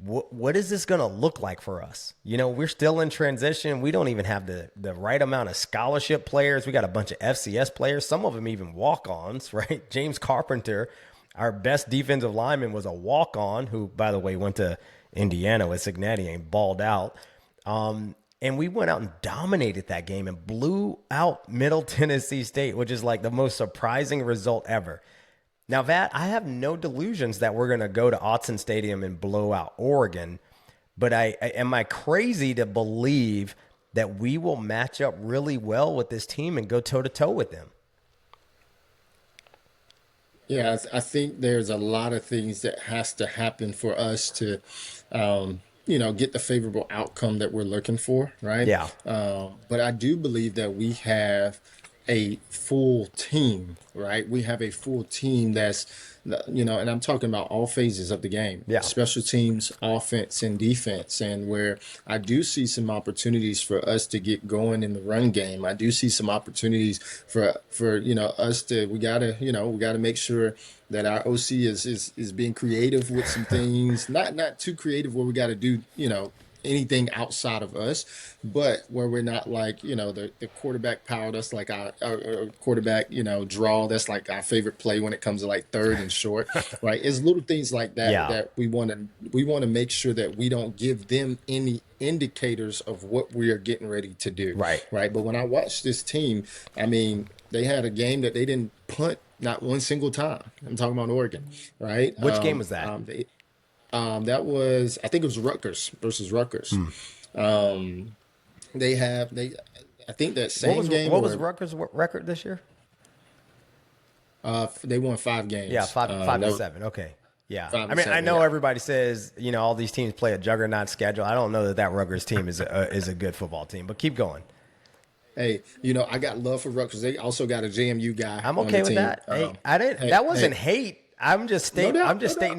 What is this going to look like for us? We're still in transition. We don't even have the right amount of scholarship players. We got a bunch of FCS players, some of them even walk-ons, right? James Carpenter, our best defensive lineman, was a walk-on who, by the way, went to Indiana with Signetti and balled out. And we went out and dominated that game and blew out Middle Tennessee State, which is like the most surprising result ever. Now, Vat, I have no delusions that we're going to go to Autzen Stadium and blow out Oregon, but am I crazy to believe that we will match up really well with this team and go toe-to-toe with them? Yeah, I think there's a lot of things that has to happen for us to, get the favorable outcome that we're looking for, right? Yeah. But I do believe that we have a full team, right? We have a full team that's, and I'm talking about all phases of the game. Yeah. Special teams, offense, and defense. And where I do see some opportunities for us to get going in the run game. I do see some opportunities for us to, we gotta make sure that our OC is being creative with some things, not too creative where we got to do, anything outside of us, but where we're not like, the quarterback power, that's like our quarterback, draw, that's like our favorite play when it comes to like third and short, right? It's little things like that that we want to make sure that we don't give them any indicators of what we are getting ready to do. Right. But when I watched this team, I mean, they had a game that they didn't punt not one single time. I'm talking about Oregon, right? Which game was that? That was, I think it was Rutgers versus Rutgers. I think that same game. What was Rutgers' record this year? They won 5 games. Yeah, 5-7. Okay. Yeah. I mean, I know yeah. everybody says, all these teams play a juggernaut schedule. I don't know that Rutgers team is a good football team, but keep going. Hey, I got love for Rutgers. They also got a JMU guy. I'm okay with that. Hey, that wasn't hate. I'm just stating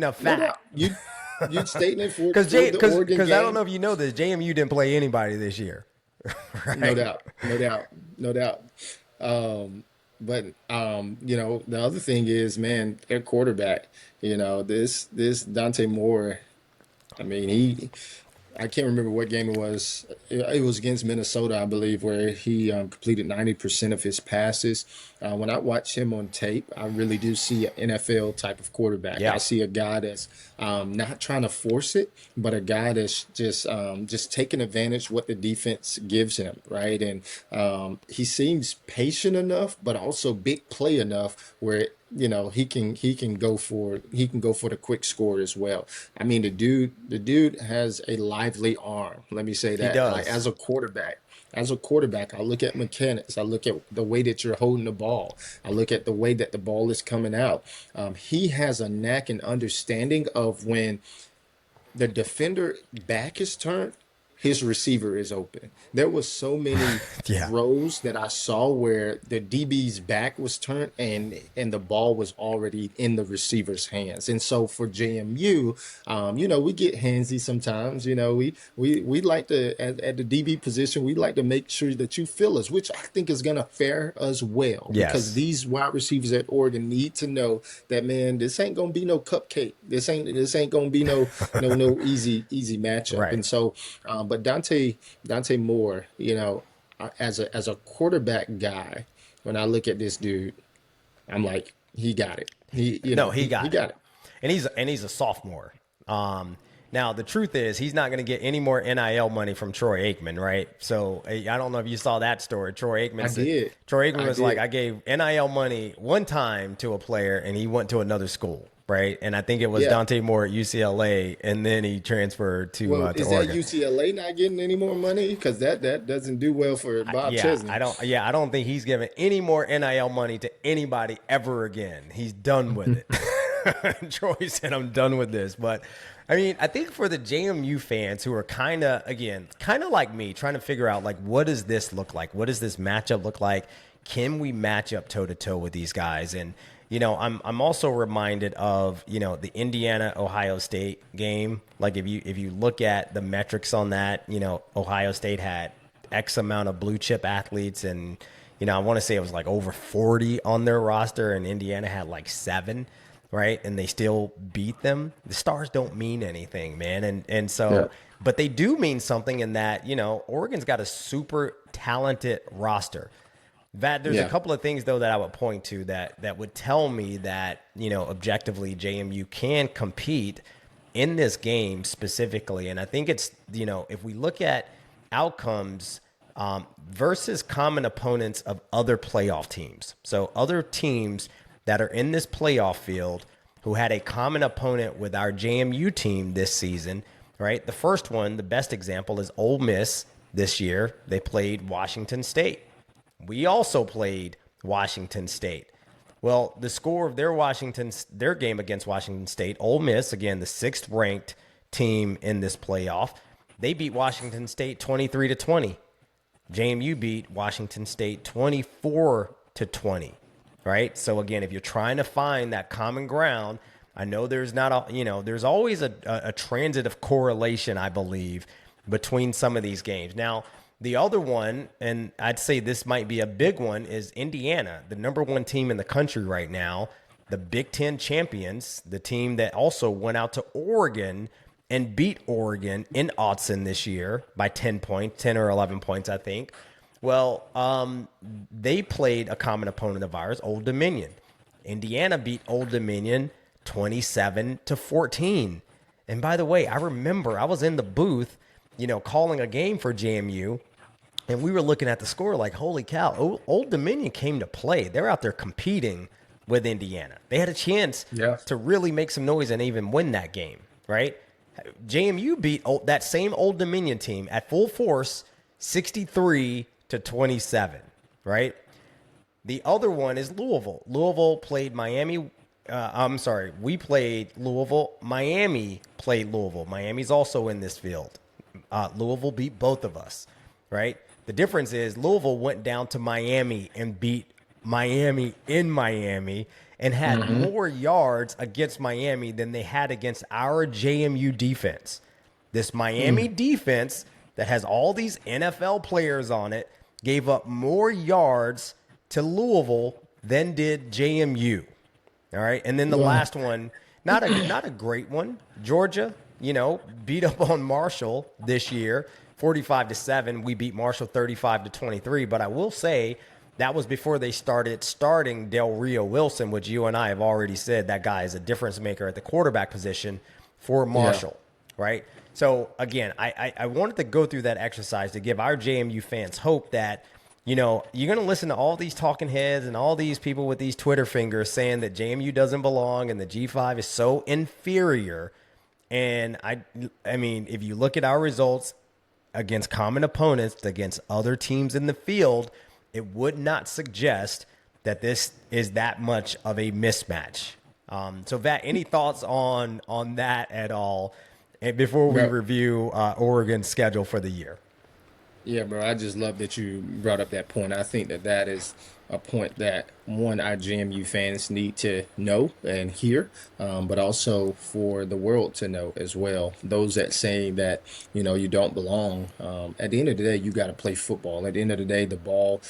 a fact. You're stating it for Because the Oregon game. I don't know if you know this, JMU didn't play anybody this year. Right? No doubt. But the other thing is, man, their quarterback. This Dante Moore. I mean, I can't remember what game it was. It was against Minnesota, I believe, where he completed 90% of his passes. When I watch him on tape, I really do see an NFL type of quarterback. Yeah. I see a guy that's not trying to force it, but a guy that's just taking advantage of what the defense gives him, right? And he seems patient enough, but also big play enough where he can go for the quick score as well. I mean, the dude has a lively arm. Let me say that. He does. Like, as a quarterback, I look at mechanics. I look at the way that you're holding the ball. I look at the way that the ball is coming out. He has a knack and understanding of when the defender back is turned, his receiver is open. There was so many throws that I saw where the DB's back was turned and the ball was already in the receiver's hands. And so for JMU, we get handsy sometimes. We like to at the DB position, we like to make sure that you feel us, which I think is going to fare us well. Yes. Because these wide receivers at Oregon need to know that, man, this ain't going to be no cupcake. This ain't going to be no easy matchup. Right. And so, but Dante Moore, as a quarterback guy, when I look at this dude, I'm like, he got it. He got it. And he's a sophomore. Now the truth is he's not going to get any more NIL money from Troy Aikman, right? So I don't know if you saw that story. Troy Aikman was like, I gave NIL money one time to a player and he went to another school. Right, and I think it was Dante Moore at UCLA, and then he transferred to Oregon. Is that UCLA not getting any more money? Because that doesn't do well for Bob Chesney. I don't think he's giving any more NIL money to anybody ever again. He's done with it. Troy said, "I'm done with this." But I mean, I think for the JMU fans who are kind of like me, trying to figure out like what does this look like? What does this matchup look like? Can we match up toe to toe with these guys? And I'm also reminded of, the Indiana-Ohio State game. Like if you look at the metrics on that, Ohio State had X amount of blue chip athletes and, I want to say it was like over 40 on their roster and Indiana had like 7, right? And they still beat them. The stars don't mean anything, man. And so, but they do mean something in that, Oregon's got a super talented roster. There's a couple of things, though, that I would point to that would tell me that, objectively JMU can compete in this game specifically. And I think it's, if we look at outcomes versus common opponents of other playoff teams. So other teams that are in this playoff field who had a common opponent with our JMU team this season, right? The first one, the best example is Ole Miss this year. They played Washington State. We also played Washington State. Well, the score of their game against Washington State, Ole Miss, again, the 6th ranked team in this playoff, they beat Washington State 23-20. JMU beat Washington State 24-20, right? So again, if you're trying to find that common ground, I know there's there's always a transitive correlation, I believe, between some of these games. Now, the other one, and I'd say this might be a big one, is Indiana, the number 1 team in the country right now, the Big Ten champions, the team that also went out to Oregon and beat Oregon in Autzen this year by 10 or 11 points, I think. Well, they played a common opponent of ours, Old Dominion. Indiana beat Old Dominion 27-14. And by the way, I remember I was in the booth, calling a game for JMU, and we were looking at the score like, holy cow, Old Dominion came to play. They're out there competing with Indiana. They had a chance to really make some noise and even win that game, right? JMU beat that same Old Dominion team at full force, 63-27, right? The other one is Louisville. Louisville played Miami. We played Louisville. Miami played Louisville. Miami's also in this field. Louisville beat both of us, right? The difference is Louisville went down to Miami and beat Miami in Miami and had more yards against Miami than they had against our JMU defense. This Miami defense that has all these NFL players on it gave up more yards to Louisville than did JMU. All right. And then the last one, not a great one. Georgia, beat up on Marshall this year, 45-7. We beat Marshall 35-23. But I will say that was before they started starting Del Rio Wilson, which you and I have already said that guy is a difference maker at the quarterback position for Marshall. Right. So again, I wanted to go through that exercise to give our JMU fans hope that, you're going to listen to all these talking heads and all these people with these Twitter fingers saying that JMU doesn't belong and the G5 is so inferior. And I mean, if you look at our results against common opponents, against other teams in the field, it would not suggest that this is that much of a mismatch. So Vat, any thoughts on that at all before we review Oregon's schedule for the year? Yeah, bro, I just love that you brought up that point. I think that is a point that, one, our JMU fans need to know and hear, but also for the world to know as well. Those that say that, you don't belong, at the end of the day, you got to play football. At the end of the day, the ball,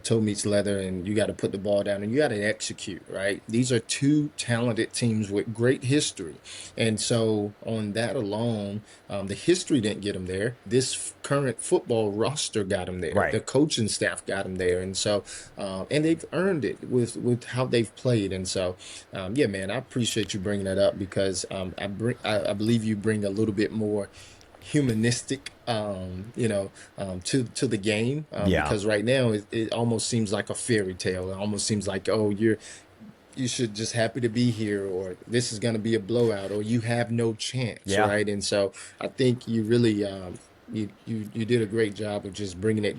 toe meets leather, and you got to put the ball down and you got to execute, right? These are two talented teams with great history. And so on that alone, the history didn't get them there. This current football roster got them there. Right. The coaching staff got them there. And so, and they've earned it with how they've played. And so, yeah, man, I appreciate you bringing that up because I believe you bring a little bit more humanistic, to the game. Because right now it almost seems like a fairy tale. It almost seems like, you should just happy to be here, or this is going to be a blowout, or you have no chance, right? And so I think you really you did a great job of just bringing it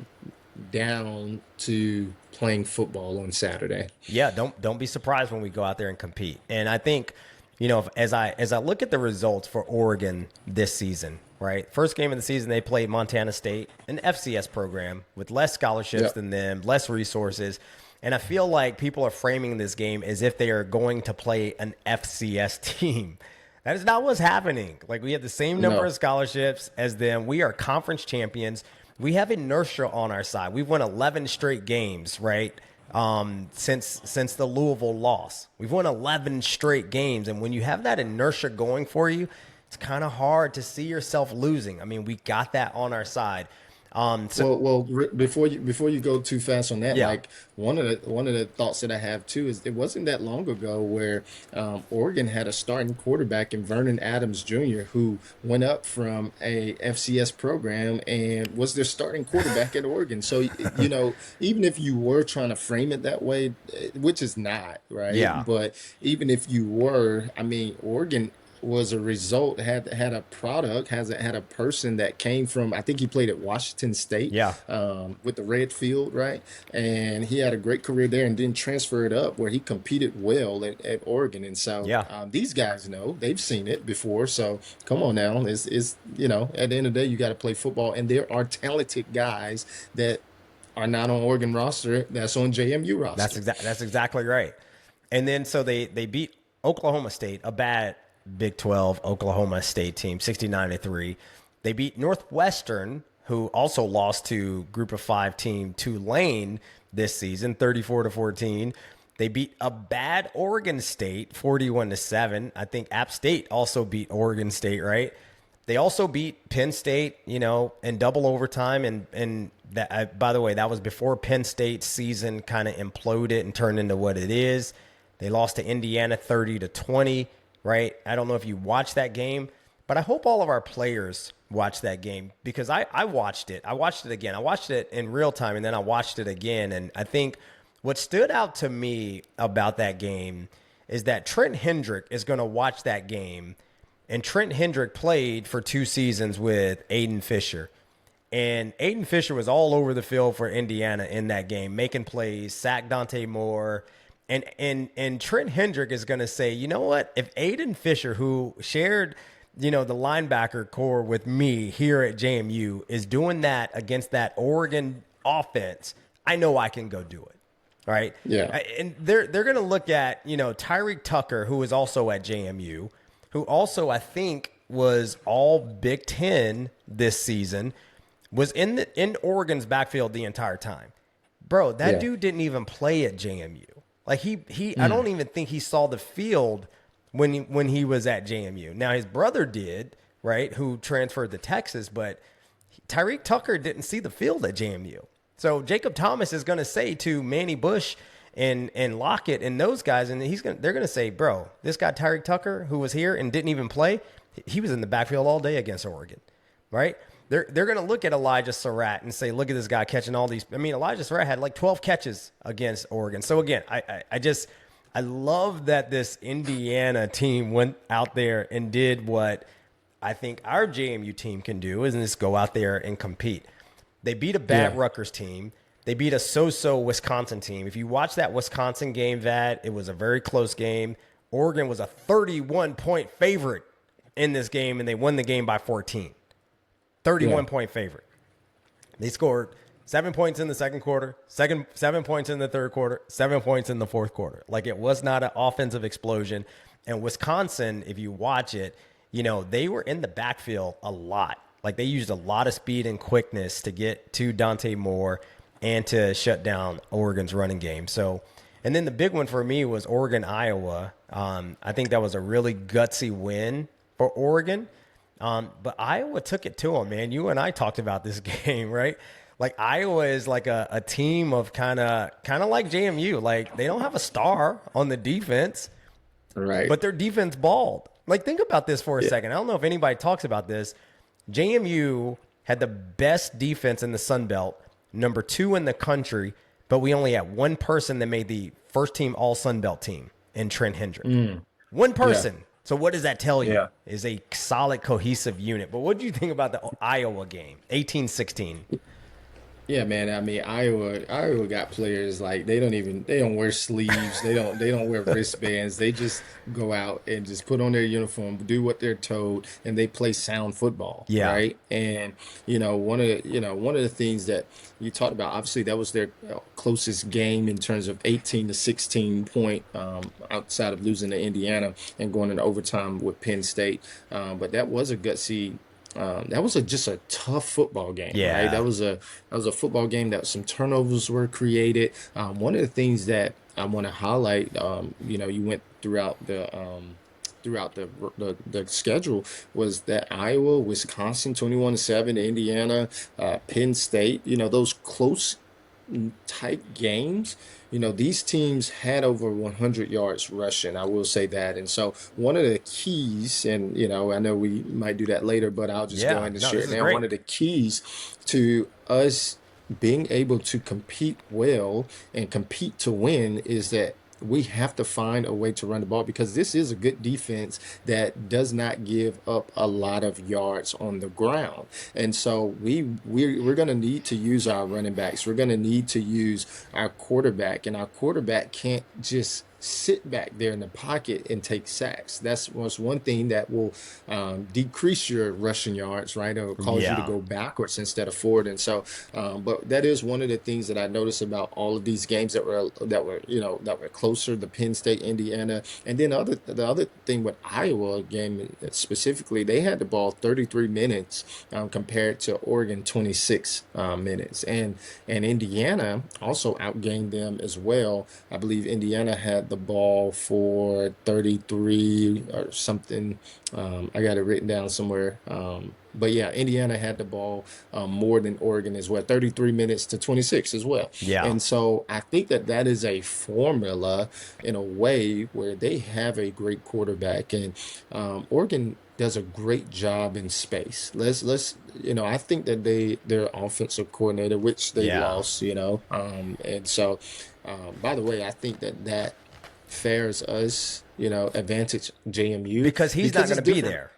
down to playing football on Saturday. Yeah, don't be surprised when we go out there and compete. And I think, as I look at the results for Oregon this season, right? First game of the season, they played Montana State, an FCS program with less scholarships than them, less resources. And I feel like people are framing this game as if they are going to play an FCS team. That is not what's happening. Like, we have the same number of scholarships as them. We are conference champions. We have inertia on our side. We've won 11 straight games, right? Since the Louisville loss. We've won 11 straight games. And when you have that inertia going for you, it's kind of hard to see yourself losing. I mean, we got that on our side. Before you go too fast on that, like one of the thoughts that I have too is it wasn't that long ago where Oregon had a starting quarterback in Vernon Adams Jr. who went up from a FCS program and was their starting quarterback at Oregon. So even if you were trying to frame it that way, which is not right, but even if you were, I mean, Oregon was a result, had a product, had a person that came from, I think he played at Washington State with the Red Field, right? And he had a great career there and then transferred up where he competed well at Oregon. And so these guys know, they've seen it before. So come on now, it's at the end of the day, you got to play football. And there are talented guys that are not on Oregon roster that's on JMU roster. That's exactly right. And then so they beat Oklahoma State, a bad Big 12 Oklahoma State team, 69-3. They beat Northwestern, who also lost to Group of 5 team Tulane this season, 34-14. They beat a bad Oregon State, 41-7. I think App State also beat Oregon State, right? They also beat Penn State, in double overtime. And that, by the way, that was before Penn State's season kind of imploded and turned into what it is. They lost to Indiana 30-20. Right? I don't know if you watched that game, but I hope all of our players watched that game because I watched it. I watched it again. I watched it in real time, and then I watched it again. And I think what stood out to me about that game is that Trent Hendrick is going to watch that game. And Trent Hendrick played for 2 seasons with Aiden Fisher. And Aiden Fisher was all over the field for Indiana in that game, making plays, sacked Dante Moore. And Trent Hendrick is going to say, you know what? If Aiden Fisher, who shared, the linebacker core with me here at JMU, is doing that against that Oregon offense, I know I can go do it. right? Yeah. And they're going to look at, Tyreek Tucker, who is also at JMU, who also I think was all Big Ten this season, was in Oregon's backfield the entire time. Bro, that dude didn't even play at JMU. Like he I don't even think he saw the field when he was at JMU. Now his brother did, right, who transferred to Texas, but Tyreek Tucker didn't see the field at JMU. So Jacob Thomas is going to say to Manny Bush and Lockett and those guys, and they're going to say, bro, this guy Tyreek Tucker who was here and didn't even play, he was in the backfield all day against Oregon, right? They're going to look at Elijah Surratt and say, look at this guy catching all these. I mean, Elijah Surratt had like 12 catches against Oregon. So again, I love that this Indiana team went out there and did what I think our JMU team can do, is just go out there and compete. They beat a bad Rutgers team. They beat a so-so Wisconsin team. If you watch that Wisconsin game, Vad, it was a very close game. Oregon was a 31-point favorite in this game, and they won the game by 14. 31-point favorite. They scored 7 points in the second quarter, 7 points in the third quarter, 7 points in the fourth quarter. Like, it was not an offensive explosion. And Wisconsin, if you watch it, they were in the backfield a lot. Like, they used a lot of speed and quickness to get to Dante Moore and to shut down Oregon's running game. So, and then the big one for me was Oregon-Iowa. I think that was a really gutsy win for Oregon. But Iowa took it to them, man. You and I talked about this game, right? Like, Iowa is like a team of kind of like JMU. Like, they don't have a star on the defense, Right. but their defense balled. Like, think about this for a second. I don't know if anybody talks about this. JMU had the best defense in the Sun Belt, number 2 in the country, but we only had one person that made the first team all Sun Belt team in Trent Hendrick. One person. Yeah. So what does that tell you? Is a solid, cohesive unit. But what do you think about the Iowa game, 18-16? Yeah, man. I mean, Iowa got players like they don't wear sleeves, they don't wear wristbands. They just go out and just put on their uniform, do what they're told, and they play sound football. Yeah. Right. And one of the things that you talked about, obviously that was their closest game in terms of 18-16 point outside of losing to Indiana and going into overtime with Penn State. But that was a gutsy. That was just a tough football game. Yeah. Right? That was a football game that some turnovers were created. One of the things that I want to highlight, you went throughout the schedule, was that Iowa, Wisconsin, 21-7, Indiana, Penn State. Those close type games. These teams had over 100 yards rushing. I will say that. And so one of the keys, and, I know we might do that later, but I'll just go ahead and share it now. One of the keys to us being able to compete well and compete to win is that we have to find a way to run the ball, because this is a good defense that does not give up a lot of yards on the ground. And so we're going to need to use our running backs. We're going to need to use our quarterback, and our quarterback can't just sit back there in the pocket and take sacks. That's one thing that will decrease your rushing yards, right? It will cause you to go backwards instead of forward. And so, but that is one of the things that I noticed about all of these games that were closer, the Penn State, Indiana, and then the other thing with Iowa game specifically, they had the ball 33 minutes compared to Oregon 26 minutes, and Indiana also outgained them as well. I believe Indiana had the ball for 33 or something. I got it written down somewhere. But yeah, Indiana had the ball more than Oregon as well, 33 minutes to 26 as well. Yeah. And so I think that is a formula in a way where they have a great quarterback, and Oregon does a great job in space. Let's I think that their offensive coordinator, which they lost, and so by the way, I think that fares us, advantage JMU, because he's not going to be there.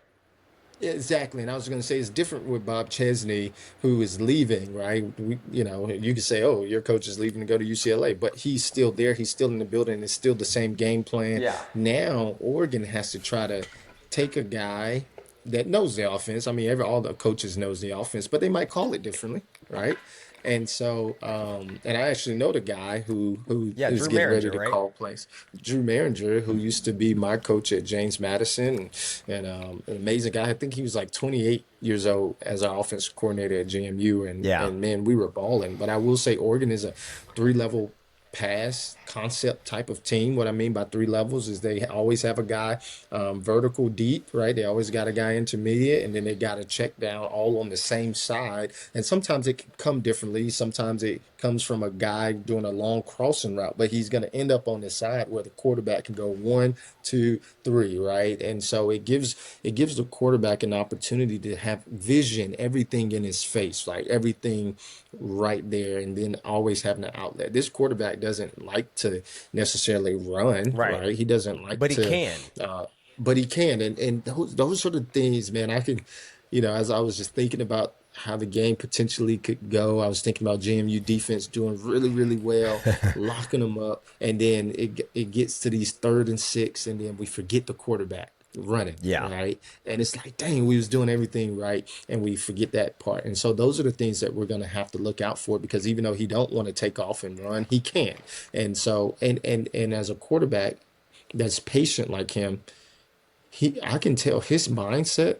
Exactly. And I was going to say it's different with Bob Chesney, who is leaving, right? You could say, oh, your coach is leaving to go to UCLA, but he's still there. He's still in the building. It's still the same game plan. Yeah. Now Oregon has to try to take a guy that knows the offense. I mean, all the coaches knows the offense, but they might call it differently, right? And so, and I actually know the guy who's Drew getting ready Maringer, to right? call plays. Drew Maringer, who used to be my coach at James Madison, and an amazing guy. I think he was like 28 years old as our offensive coordinator at JMU, and man, we were balling. But I will say, Oregon is a 3-level pass concept type of team. What I mean by 3 levels is they always have a guy vertical deep, right? They always got a guy intermediate, and then they got a check down all on the same side. And sometimes it can come differently. Sometimes it comes from a guy doing a long crossing route, but he's going to end up on the side where the quarterback can go 1, 2, 3, right? And so it gives the quarterback an opportunity to have vision, everything in his face, like everything right there, and then always having an outlet. This quarterback doesn't like to necessarily run, right? He doesn't like but to, he can. But he can, and those sort of things, man. I can, as I was just thinking about how the game potentially could go, I was thinking about JMU defense doing really, really well, locking them up, and then it gets to these 3rd and 6, and then we forget the quarterback running, right? And it's like, dang, we was doing everything right, and we forget that part. And so those are the things that we're going to have to look out for, because even though he don't want to take off and run, he can. And so, and as a quarterback that's patient like him, I can tell his mindset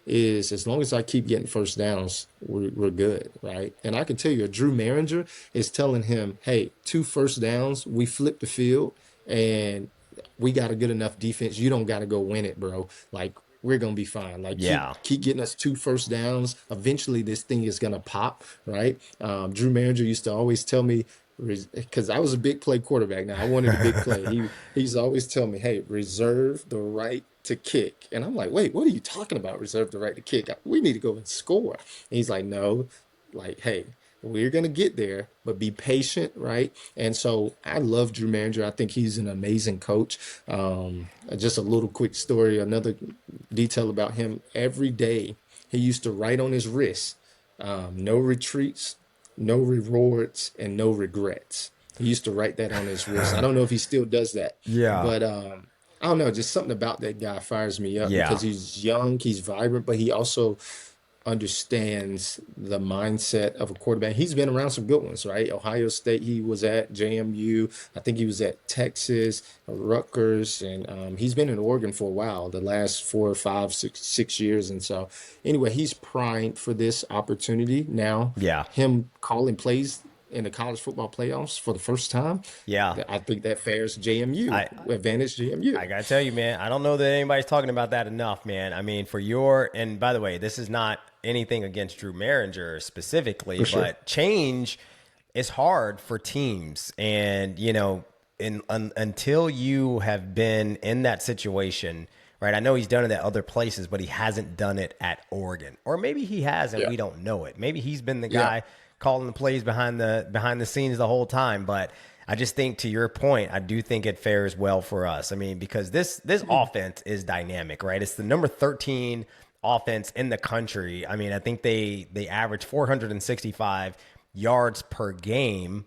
is, as long as I keep getting first downs, we're good, right? And I can tell you, Drew Maringer is telling him, hey, 2 first downs, we flip the field, and we got a good enough defense. You don't got to go win it, bro. Like, we're going to be fine. Like, keep getting us 2 first downs. Eventually, this thing is going to pop, right? Drew Maringer used to always tell me, because I was a big play quarterback. Now, I wanted a big play. He's always telling me, hey, reserve the right to kick. And I'm like, wait, what are you talking about? Reserve the right to kick. We need to go and score. And he's like, no, like, hey, we're going to get there, but be patient, right? And so I love Drew Maringer. I think he's an amazing coach. Just a little quick story, another detail about him. Every day he used to write on his wrist, no retreats, no rewards, and no regrets. He used to write that on his wrist. I don't know if he still does that. But I don't know, just something about that guy fires me up, because he's young, he's vibrant, but he also understands the mindset of a quarterback. He's been around some good ones, right? Ohio State, he was at JMU. I think he was at Texas, Rutgers, and he's been in Oregon for a while, the last 4 or 5, 6 years. And so anyway, he's primed for this opportunity now. Him calling plays in the college football playoffs for the first time. I think that fares JMU, advantage JMU. I got to tell you, man, I don't know that anybody's talking about that enough, man. I mean, and by the way, this is not anything against Drew Maringer specifically, but change is hard for teams. And, until you have been in that situation, right? I know he's done it at other places, but he hasn't done it at Oregon. Or maybe he has and we don't know it. Maybe he's been the guy calling the plays behind the scenes the whole time. But I just think, to your point, I do think it fares well for us. I mean, because this offense is dynamic, right? It's the number 13 offense in the country. I mean, I think they average 465 yards per game,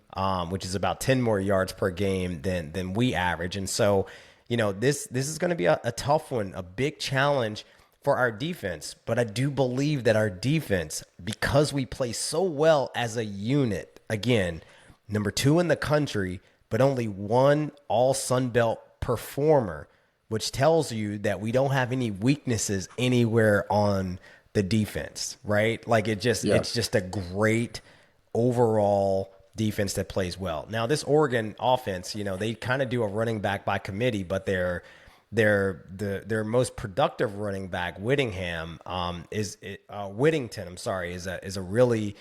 which is about 10 more yards per game than we average. And so, this is going to be a tough one, a big challenge for our defense. But I do believe that our defense, because we play so well as a unit, again, number 2 in the country, but only 1 all Sun Belt performer, which tells you that we don't have any weaknesses anywhere on the defense, right? Like, it's just a great overall defense that plays well. Now, this Oregon offense, they kind of do a running back by committee, but their most productive running back, Whittington, is a really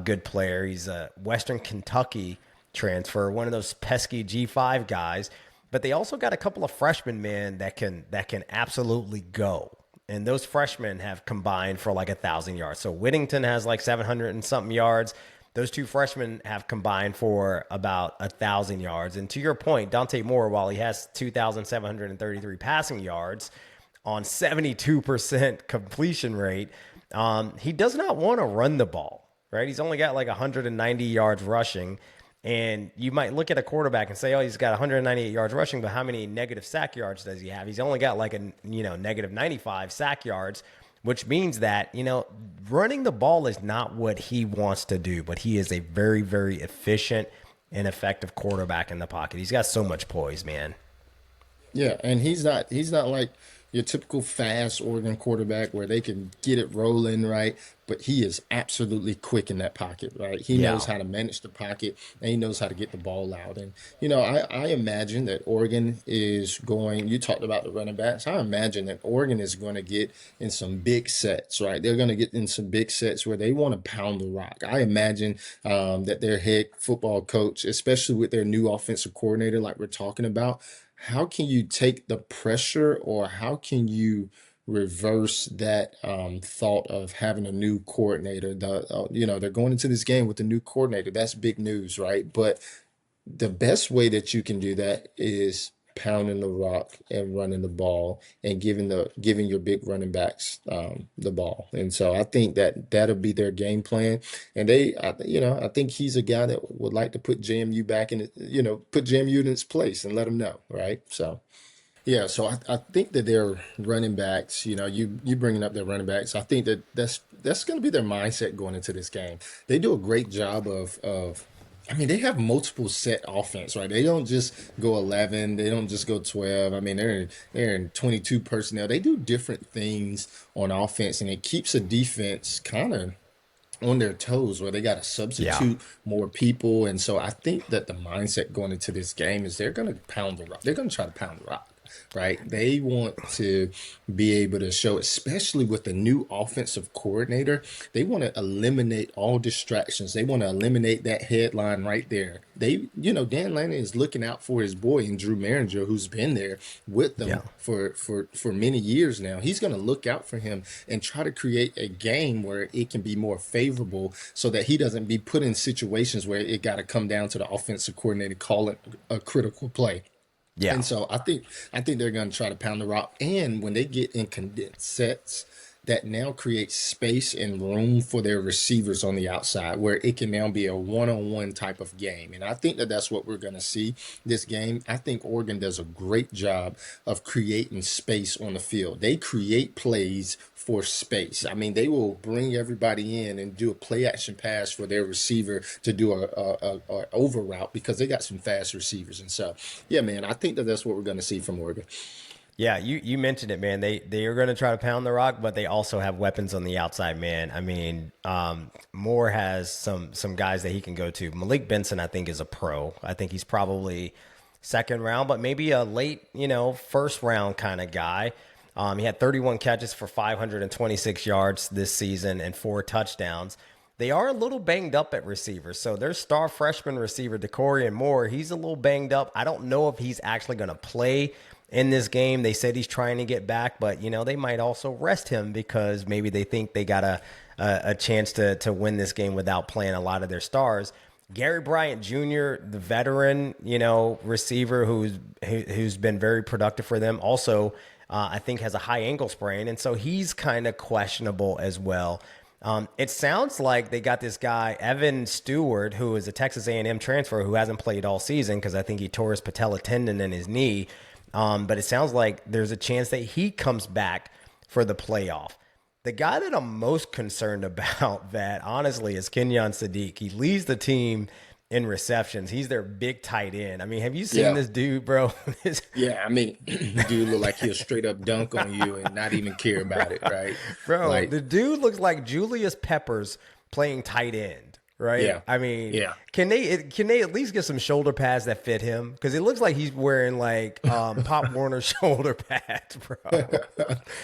good player. He's a Western Kentucky transfer, one of those pesky G5 guys. But they also got a couple of freshmen, man, that can absolutely go. And those freshmen have combined for like 1,000 yards. So Whittington has like 700 and something yards. Those 2 freshmen have combined for about 1,000 yards. And to your point, Dante Moore, while he has 2,733 passing yards on 72% completion rate, he does not want to run the ball, right? He's only got like 190 yards rushing. And you might look at a quarterback and say, oh, he's got 198 yards rushing, but how many negative sack yards does he have? He's only got like negative 95 sack yards, which means that, running the ball is not what he wants to do, but he is a very, very efficient and effective quarterback in the pocket. He's got so much poise, man. Yeah, and he's not like your typical fast Oregon quarterback where they can get it rolling, right? But he is absolutely quick in that pocket, right? He knows how to manage the pocket, and he knows how to get the ball out. And, I imagine that Oregon is going, you talked about the running backs. I imagine that Oregon is going to get in some big sets, right? They're going to get in some big sets where they want to pound the rock. I imagine that their head football coach, especially with their new offensive coordinator like we're talking about, how can you take the pressure, or how can you reverse that thought of having a new coordinator? They're going into this game with a new coordinator. That's big news, right? But the best way that you can do that is pounding the rock and running the ball and giving your big running backs the ball. And so I think that'll be their game plan. And I think he's a guy that would like to put JMU back in put JMU in its place and let them know, right? So yeah, so I think that their running backs, you bringing up their running backs, I think that's going to be their mindset going into this game. They do a great job of they have multiple set offense, right? They don't just go 11. They don't just go 12. They're in 22 personnel. They do different things on offense, and it keeps a defense kind of on their toes where they got to substitute more people. And so I think that the mindset going into this game is they're going to pound the rock. They're going to try to pound the rock. Right. They want to be able to show, especially with the new offensive coordinator, they want to eliminate all distractions. They want to eliminate that headline right there. Dan Lanning is looking out for his boy and Drew Maringer, who's been there with them for many years now. He's going to look out for him and try to create a game where it can be more favorable so that he doesn't be put in situations where it got to come down to the offensive coordinator calling a critical play. Yeah. And so I think they're going to try to pound the rock. And when they get in condensed sets, that now creates space and room for their receivers on the outside where it can now be a one-on-one type of game. And I think that's what we're going to see this game. I think Oregon does a great job of creating space on the field. They create plays for space. They will bring everybody in and do a play action pass for their receiver to do a over route because they got some fast receivers. And so, yeah, man, I think that's what we're going to see from Oregon. Yeah, you mentioned it, man. They are going to try to pound the rock, but they also have weapons on the outside, man. Moore has some guys that he can go to. Malik Benson, I think, is a pro. I think he's probably second round, but maybe a late, first round kind of guy. He had 31 catches for 526 yards this season and 4 touchdowns. They are a little banged up at receiver. So their star freshman receiver, DeCorian Moore, he's a little banged up. I don't know if he's actually going to play in this game. They said he's trying to get back, but, they might also rest him because maybe they think they got a chance to win this game without playing a lot of their stars. Gary Bryant Jr., the veteran, receiver who's been very productive for them, also I think has a high ankle sprain, and so he's kind of questionable as well. It sounds like they got this guy, Evan Stewart, who is a Texas A&M transfer who hasn't played all season because I think he tore his patella tendon in his knee. But it sounds like there's a chance that he comes back for the playoff. The guy that I'm most concerned about, that honestly, is Kenyon Sadiq. He leads the team in receptions. He's their big tight end. Have you seen this dude, bro? Dude look like he'll straight up dunk on you and not even care about it, right? Bro, the dude looks like Julius Peppers playing tight end, right? Yeah. Can they at least get some shoulder pads that fit him? Because it looks like he's wearing Pop Warner shoulder pads, bro.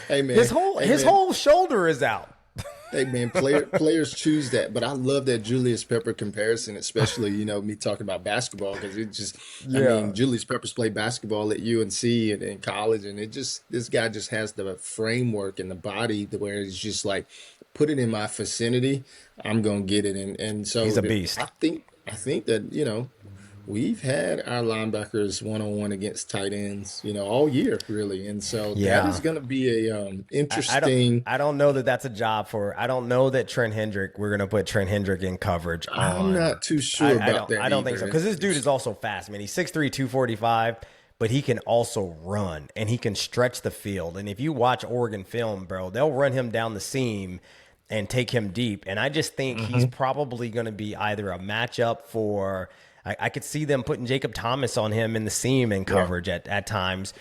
Hey man, his whole shoulder is out. Hey man, players choose that, but I love that Julius Pepper comparison, especially me talking about basketball because it just Julius Pepper's played basketball at UNC and in college, and this guy just has the framework and the body where it's just like, put it in my vicinity, I'm gonna get it, and so he's a beast. I think that we've had our linebackers one-on-one against tight ends, all year, really. And so that is going to be a interesting. I don't know that that's a job for. I don't know that we're going to put Trent Hendrick in coverage. I'm not too sure about that. I don't think so. Because this dude is also fast, man. He's 6'3", 245, but he can also run and he can stretch the field. And if you watch Oregon film, bro, they'll run him down the seam and take him deep. And I just think he's probably going to be either a matchup for, I could see them putting Jacob Thomas on him in the seam and coverage at times.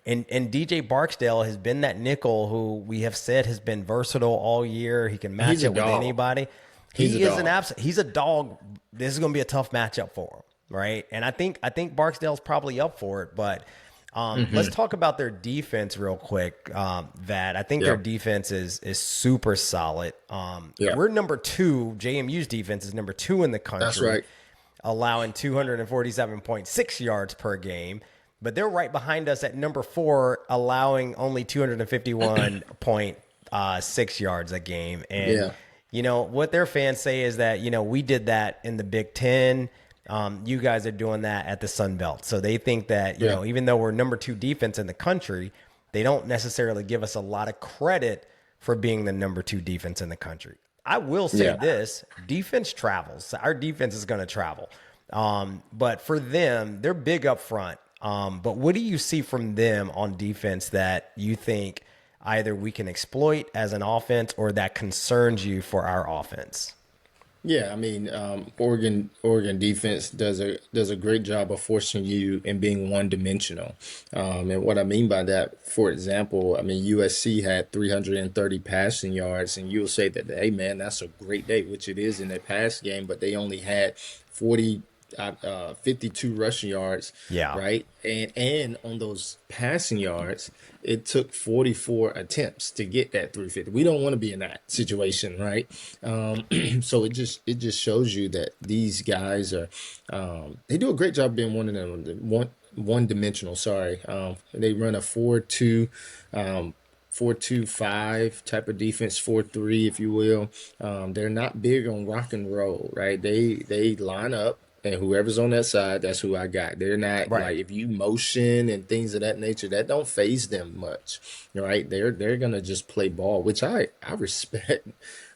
And DJ Barksdale has been that nickel who we have said has been versatile all year. He can match it with anybody. He's a dog. This is going to be a tough matchup for him, right? And I think Barksdale's probably up for it. But let's talk about their defense real quick, Vad. I think their defense is super solid. We're number 2. JMU's defense is number 2 in the country. That's right. Allowing 247.6 yards per game. But they're right behind us at number 4, allowing only 251.6 yards a game. And, you know, what their fans say is that, you know, we did that in the Big Ten. You guys are doing that at the Sun Belt. So they think that, you know, even though we're number 2 defense in the country, they don't necessarily give us a lot of credit for being the number 2 defense in the country. I will say this, defense travels. Our defense is going to travel. But for them, they're big up front. But what do you see from them on defense that you think either we can exploit as an offense or that concerns you for our offense? Yeah, I mean, Oregon defense does a great job of forcing you and being one-dimensional. And what I mean by that, for example, I mean, USC had 330 passing yards, and you'll say that, hey, man, that's a great day, which it is in their pass game, but they only had 52 rushing yards, right? And on those passing yards, it took 44 attempts to get that 350. We don't want to be in that situation, right? So it just shows you that these guys are they do a great job being one dimensional. They run a 4-2. 4-2-5 type of defense, 4-3, if you will. They're not big on rock and roll, right? They line up, and whoever's on that side, that's who I got. They're not like, if you motion and things of that nature, that don't faze them much, right? They're gonna just play ball, which I respect.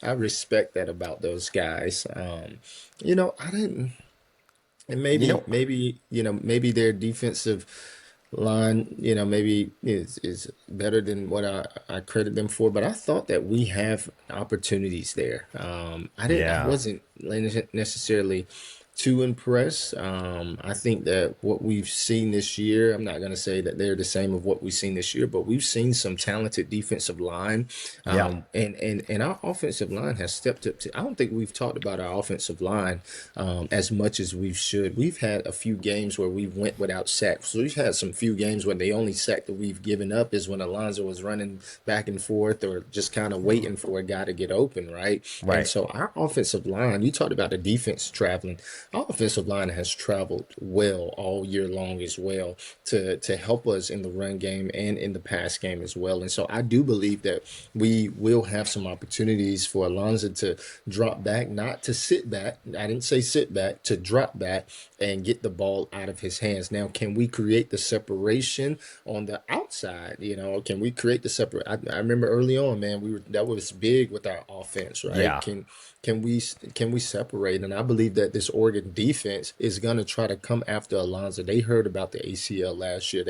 I respect that about those guys. You know, I didn't, and maybe their defensive line, you know, maybe is better than what I credit them for, but I thought that we have opportunities there. I wasn't necessarily too impressed. I think that what we've seen this year, I'm not going to say that they're the same of what we've seen this year, but we've seen some talented defensive line. And our offensive line has stepped up I don't think we've talked about our offensive line as much as we should. We've had a few games where we went without sacks. So we've had some few games where the only sack that we've given up is when Alonzo was running back and forth or just kind of waiting for a guy to get open, right? And so our offensive line, you talked about the defense traveling. Our offensive line has traveled well all year long as well to help us in the run game and in the pass game as well. And so I do believe that we will have some opportunities for Alonzo to drop back, not to sit back. I didn't say sit back, to drop back and get the ball out of his hands. Now, can we create the separation on the outside? You know, can we create the separate? I remember early on, man, that was big with our offense, right? Yeah. Can we separate? And I believe that this Oregon defense is going to try to come after Alonzo. They heard about the ACL last year.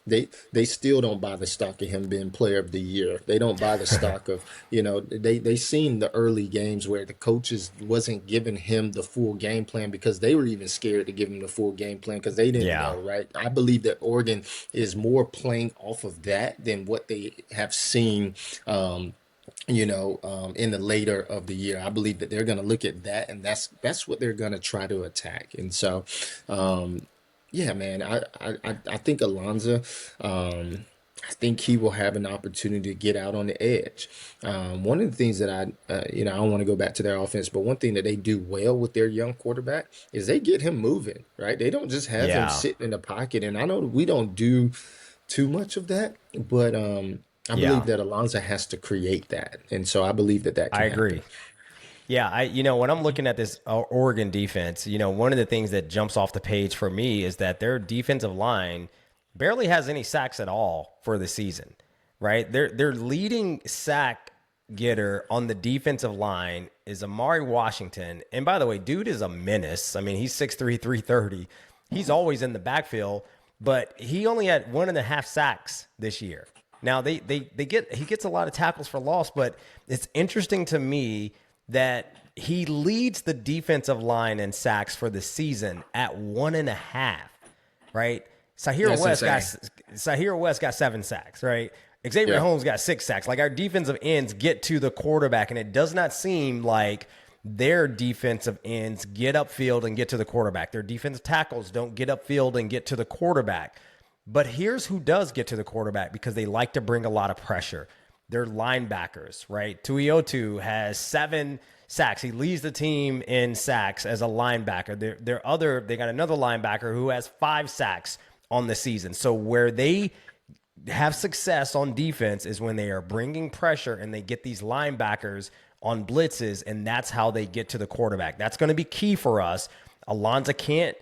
They still don't buy the stock of him being player of the year. They don't buy the stock of, you know, they seen the early games where the coaches wasn't giving him the full game plan because they were even scared to give him the full game plan because they didn't know, right? I believe that Oregon is more playing off of that than what they have seen in the later of the year. I believe that they're going to look at that, and that's what they're going to try to attack. And so, man, I think Alonzo, I think he will have an opportunity to get out on the edge. One of the things that I don't want to go back to their offense, but one thing that they do well with their young quarterback is they get him moving, right? They don't just have him sitting in the pocket. And I know we don't do too much of that, but I believe that Alonzo has to create that. And so I believe that can I agree. happen. Yeah, when I'm looking at this Oregon defense, you know, one of the things that jumps off the page for me is that their defensive line barely has any sacks at all for the season, right? Their leading sack getter on the defensive line is Amari Washington. And by the way, dude is a menace. I mean, he's 6'3", 330. He's always in the backfield. but he only had 1.5 sacks this year. Now he gets a lot of tackles for loss, but it's interesting to me that he leads the defensive line in sacks for the season at 1.5, right? Sahir West got 7 sacks, right? Xavier Holmes got 6 sacks. Like, our defensive ends get to the quarterback, and it does not seem like their defensive ends get upfield and get to the quarterback. Their defensive tackles don't get upfield and get to the quarterback. But here's who does get to the quarterback because they like to bring a lot of pressure. They're linebackers, right? Tuiotu has 7 sacks. He leads the team in sacks as a linebacker. They got another linebacker who has 5 sacks on the season. So where they have success on defense is when they are bringing pressure and they get these linebackers on blitzes, and that's how they get to the quarterback. That's going to be key for us. Alonzo can't,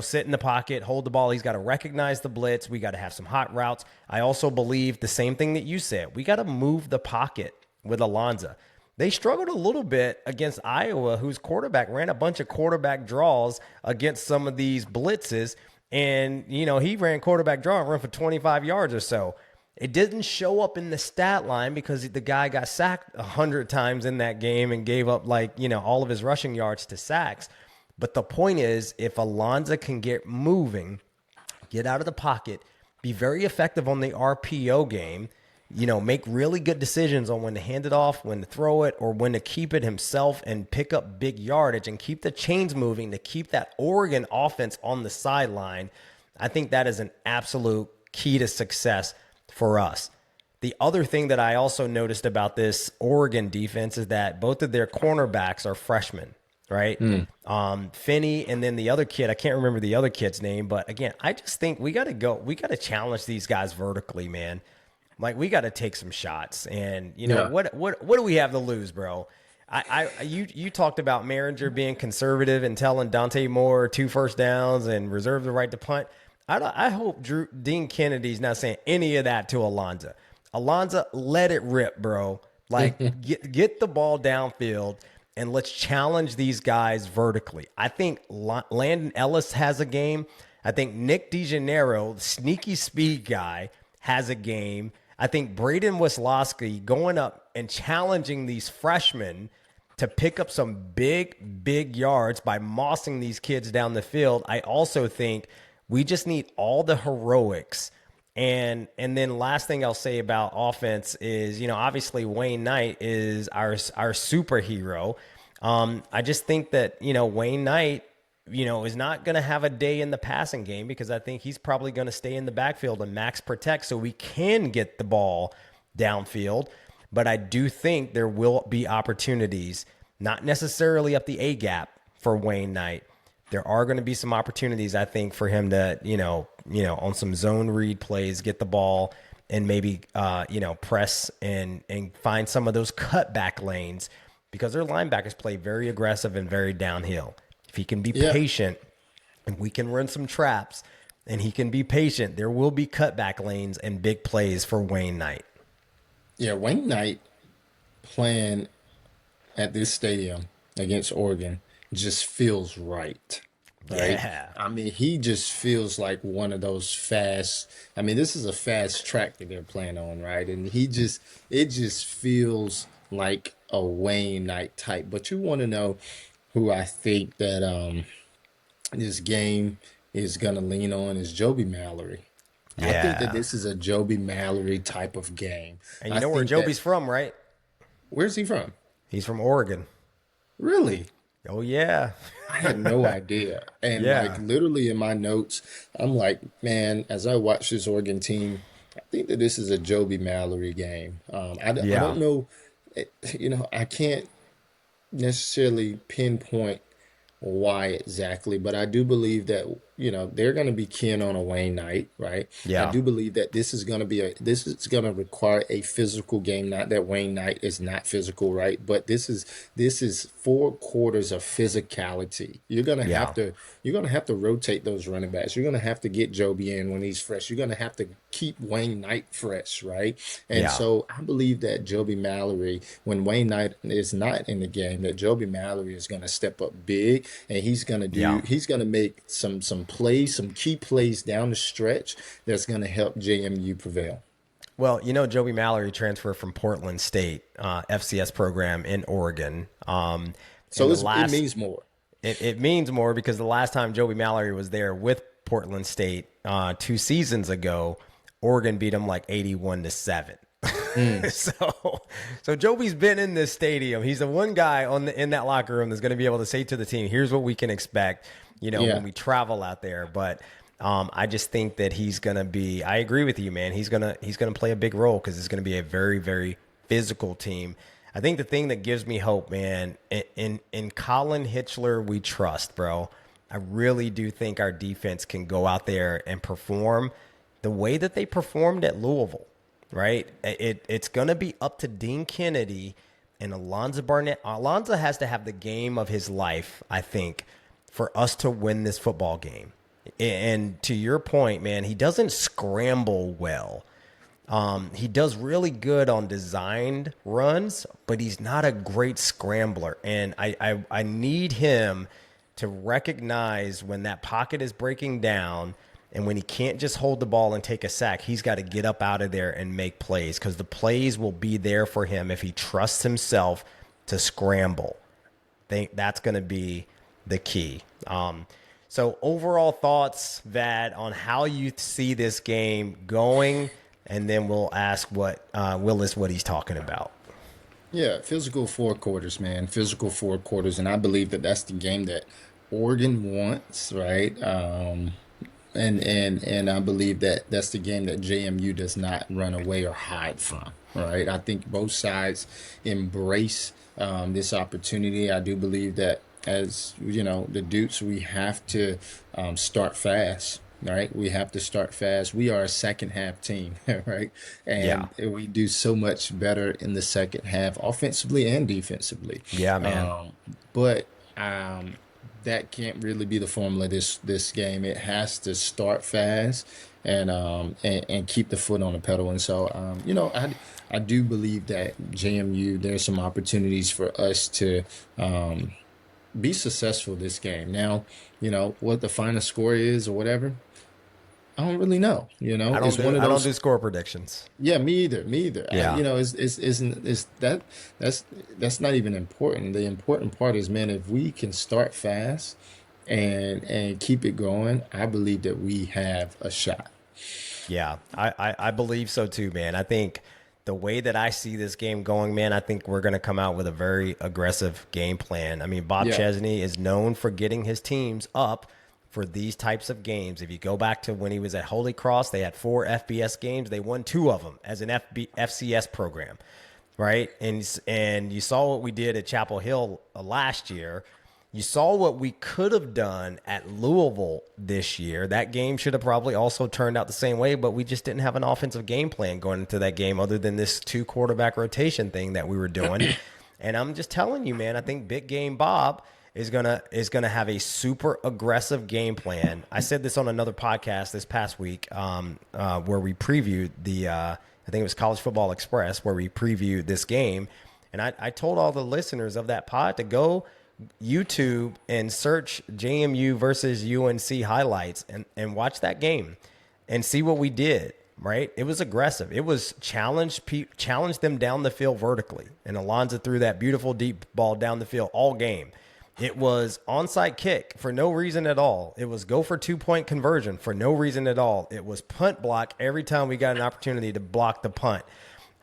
sit in the pocket, hold the ball. He's got to recognize the blitz. We got to have some hot routes. I also believe the same thing that you said. We got to move the pocket with Alonzo. They struggled a little bit against Iowa, whose quarterback ran a bunch of quarterback draws against some of these blitzes. And, he ran quarterback draw and run for 25 yards or so. It didn't show up in the stat line because the guy got sacked 100 times in that game and gave up all of his rushing yards to sacks. But the point is, if Alonzo can get moving, get out of the pocket, be very effective on the RPO game, make really good decisions on when to hand it off, when to throw it, or when to keep it himself and pick up big yardage and keep the chains moving to keep that Oregon offense on the sideline, I think that is an absolute key to success for us. The other thing that I also noticed about this Oregon defense is that both of their cornerbacks are freshmen, right? Finney and then the other kid, I can't remember the other kid's name, but again, I just think we got to challenge these guys vertically, man. Like, we got to take some shots, and what do we have to lose, bro? You talked about Merringer being conservative and telling Dante Moore 2 first downs and reserve the right to punt. I hope Dean Kennedy's not saying any of that to Alonzo. Alonzo, let it rip, bro. Like, get the ball downfield and let's challenge these guys vertically. I think Landon Ellis has a game. I think Nick DeGennaro, sneaky speed guy, has a game. I think Braden Wisłowski going up and challenging these freshmen to pick up some big yards by mossing these kids down the field. I also think we just need all the heroics. And then last thing I'll say about offense is, obviously Wayne Knight is our superhero. I just think that, Wayne Knight, is not going to have a day in the passing game because I think he's probably going to stay in the backfield and max protect so we can get the ball downfield. But I do think there will be opportunities, not necessarily up the A gap for Wayne Knight. There are going to be some opportunities, I think, for him to, on some zone read plays, get the ball and maybe, press and find some of those cutback lanes because their linebackers play very aggressive and very downhill. If he can be patient and we can run some traps and he can be patient, there will be cutback lanes and big plays for Wayne Knight. Yeah, Wayne Knight playing at this stadium against Oregon just feels right. Yeah. I mean, he just feels like one of those fast. I mean, this is a fast track that they're playing on, right? And it just feels like a Wayne Knight type. But you want to know who I think that this game is going to lean on is Joby Mallory. Yeah. I think that this is a Joby Mallory type of game. And you know where Joby's from, right? Where's he from? He's from Oregon. Really? Oh, yeah. I had no idea. And like literally in my notes, I'm like, man, as I watch this Oregon team, I think that this is a Joby Mallory game. I don't know, I can't necessarily pinpoint why exactly, but I do believe that they're going to be keen on a Wayne Knight, right? Yeah. I do believe that this is going to require a physical game. Not that Wayne Knight is not physical, right? But this is 4 quarters of physicality. You're going to have to rotate those running backs. You're going to have to get Joby in when he's fresh. You're going to have to keep Wayne Knight fresh, right? And so I believe that Joby Mallory, when Wayne Knight is not in the game, that Joby Mallory is going to step up big. and he's gonna make some plays, some key plays down the stretch that's gonna help JMU prevail. Well, Joey Mallory transferred from Portland State, FCS program in Oregon. So it means more. It means more because the last time Joey Mallory was there with Portland State 2 seasons ago, Oregon beat him like 81-7. So Joey's been in this stadium. He's the one guy in that locker room that's going to be able to say to the team, "Here's what we can expect," when we travel out there. But I just think that he's going to be. I agree with you, man. He's gonna play a big role because it's going to be a very, very physical team. I think the thing that gives me hope, man, in Colin Hitchler, we trust, bro. I really do think our defense can go out there and perform the way that they performed at Louisville. Right? It's going to be up to Dean Kennedy and Alonzo Barnett. Alonzo has to have the game of his life, I think, for us to win this football game. And to your point, man, he doesn't scramble well. He does really good on designed runs, but he's not a great scrambler. And I need him to recognize when that pocket is breaking down. And when he can't just hold the ball and take a sack, he's got to get up out of there and make plays because the plays will be there for him if he trusts himself to scramble. I think that's going to be the key. So overall thoughts, Vad, on how you see this game going, and then we'll ask Willis what he's talking about. Yeah, physical 4 quarters, man. Physical 4 quarters, and I believe that that's the game that Oregon wants, right? And I believe that that's the game that JMU does not run away or hide from, right? I think both sides embrace this opportunity. I do believe that as, the Dukes, we have to start fast, right? We have to start fast. We are a second half team, right? And we do so much better in the second half, offensively and defensively. Yeah, man. But that can't really be the formula this game. It has to start fast and keep the foot on the pedal. And so, I do believe that JMU, there's some opportunities for us to be successful this game. Now, what the final score is or whatever, I don't really know. I don't do score predictions. Yeah, me either. Yeah. That's not even important. The important part is, man, if we can start fast and keep it going, I believe that we have a shot. Yeah, I believe so too, man. I think the way that I see this game going, man, I think we're going to come out with a very aggressive game plan. I mean, Bob Chesney is known for getting his teams up for these types of games. If you go back to when he was at Holy Cross, they had 4 FBS games. They won 2 of them as an FCS program, right? And you saw what we did at Chapel Hill last year. You saw what we could have done at Louisville this year. That game should have probably also turned out the same way, but we just didn't have an offensive game plan going into that game other than this 2 quarterback rotation thing that we were doing. And I'm just telling you, man, I think Big Game Bob is gonna have a super aggressive game plan. I said this on another podcast this past week, where we previewed I think it was College Football Express, where we previewed this game, and I told all the listeners of that pod to go YouTube and search JMU versus UNC highlights and watch that game and see what we did. Right, it was aggressive. It was challenge them down the field vertically, and Alonzo threw that beautiful deep ball down the field all game. It was onside kick for no reason at all. It was go for 2-point conversion for no reason at all. It was punt block every time we got an opportunity to block the punt.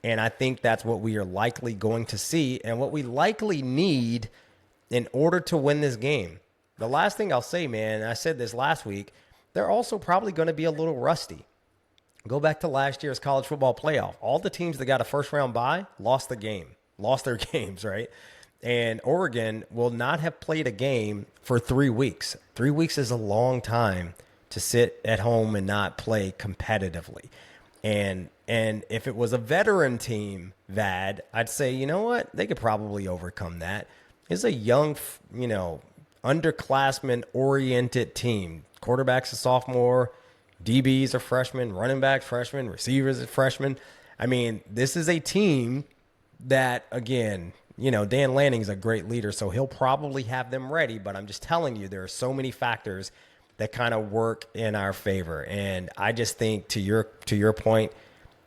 And I think that's what we are likely going to see and what we likely need in order to win this game. The last thing I'll say, man, and I said this last week, they're also probably going to be a little rusty. Go back to last year's college football playoff. All the teams that got a first-round bye lost their games, right? And Oregon will not have played a game for 3 weeks. 3 weeks is a long time to sit at home and not play competitively. And if it was a veteran team, Vad, I'd say, you know what? They could probably overcome that. It's a young, underclassmen-oriented team. Quarterback's a sophomore. DBs are freshmen. Running backs, freshmen. Receivers are freshmen. I mean, this is a team that, again, Dan Lanning's a great leader, so he'll probably have them ready. But I'm just telling you, there are so many factors that kind of work in our favor. And I just think, to your point,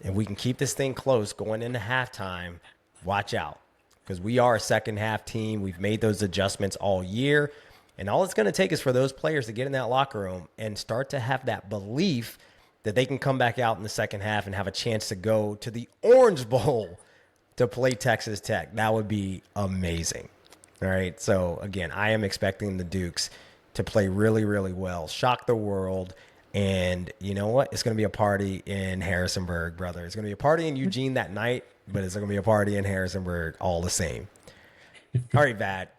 if we can keep this thing close going into halftime, watch out, because we are a second half team. We've made those adjustments all year. And all it's going to take is for those players to get in that locker room and start to have that belief that they can come back out in the second half and have a chance to go to the Orange Bowl to play Texas Tech. That would be amazing. All right. So, again, I am expecting the Dukes to play really, really well, shock the world. And you know what? It's going to be a party in Harrisonburg, brother. It's going to be a party in Eugene that night, but it's going to be a party in Harrisonburg all the same. All right, Vad.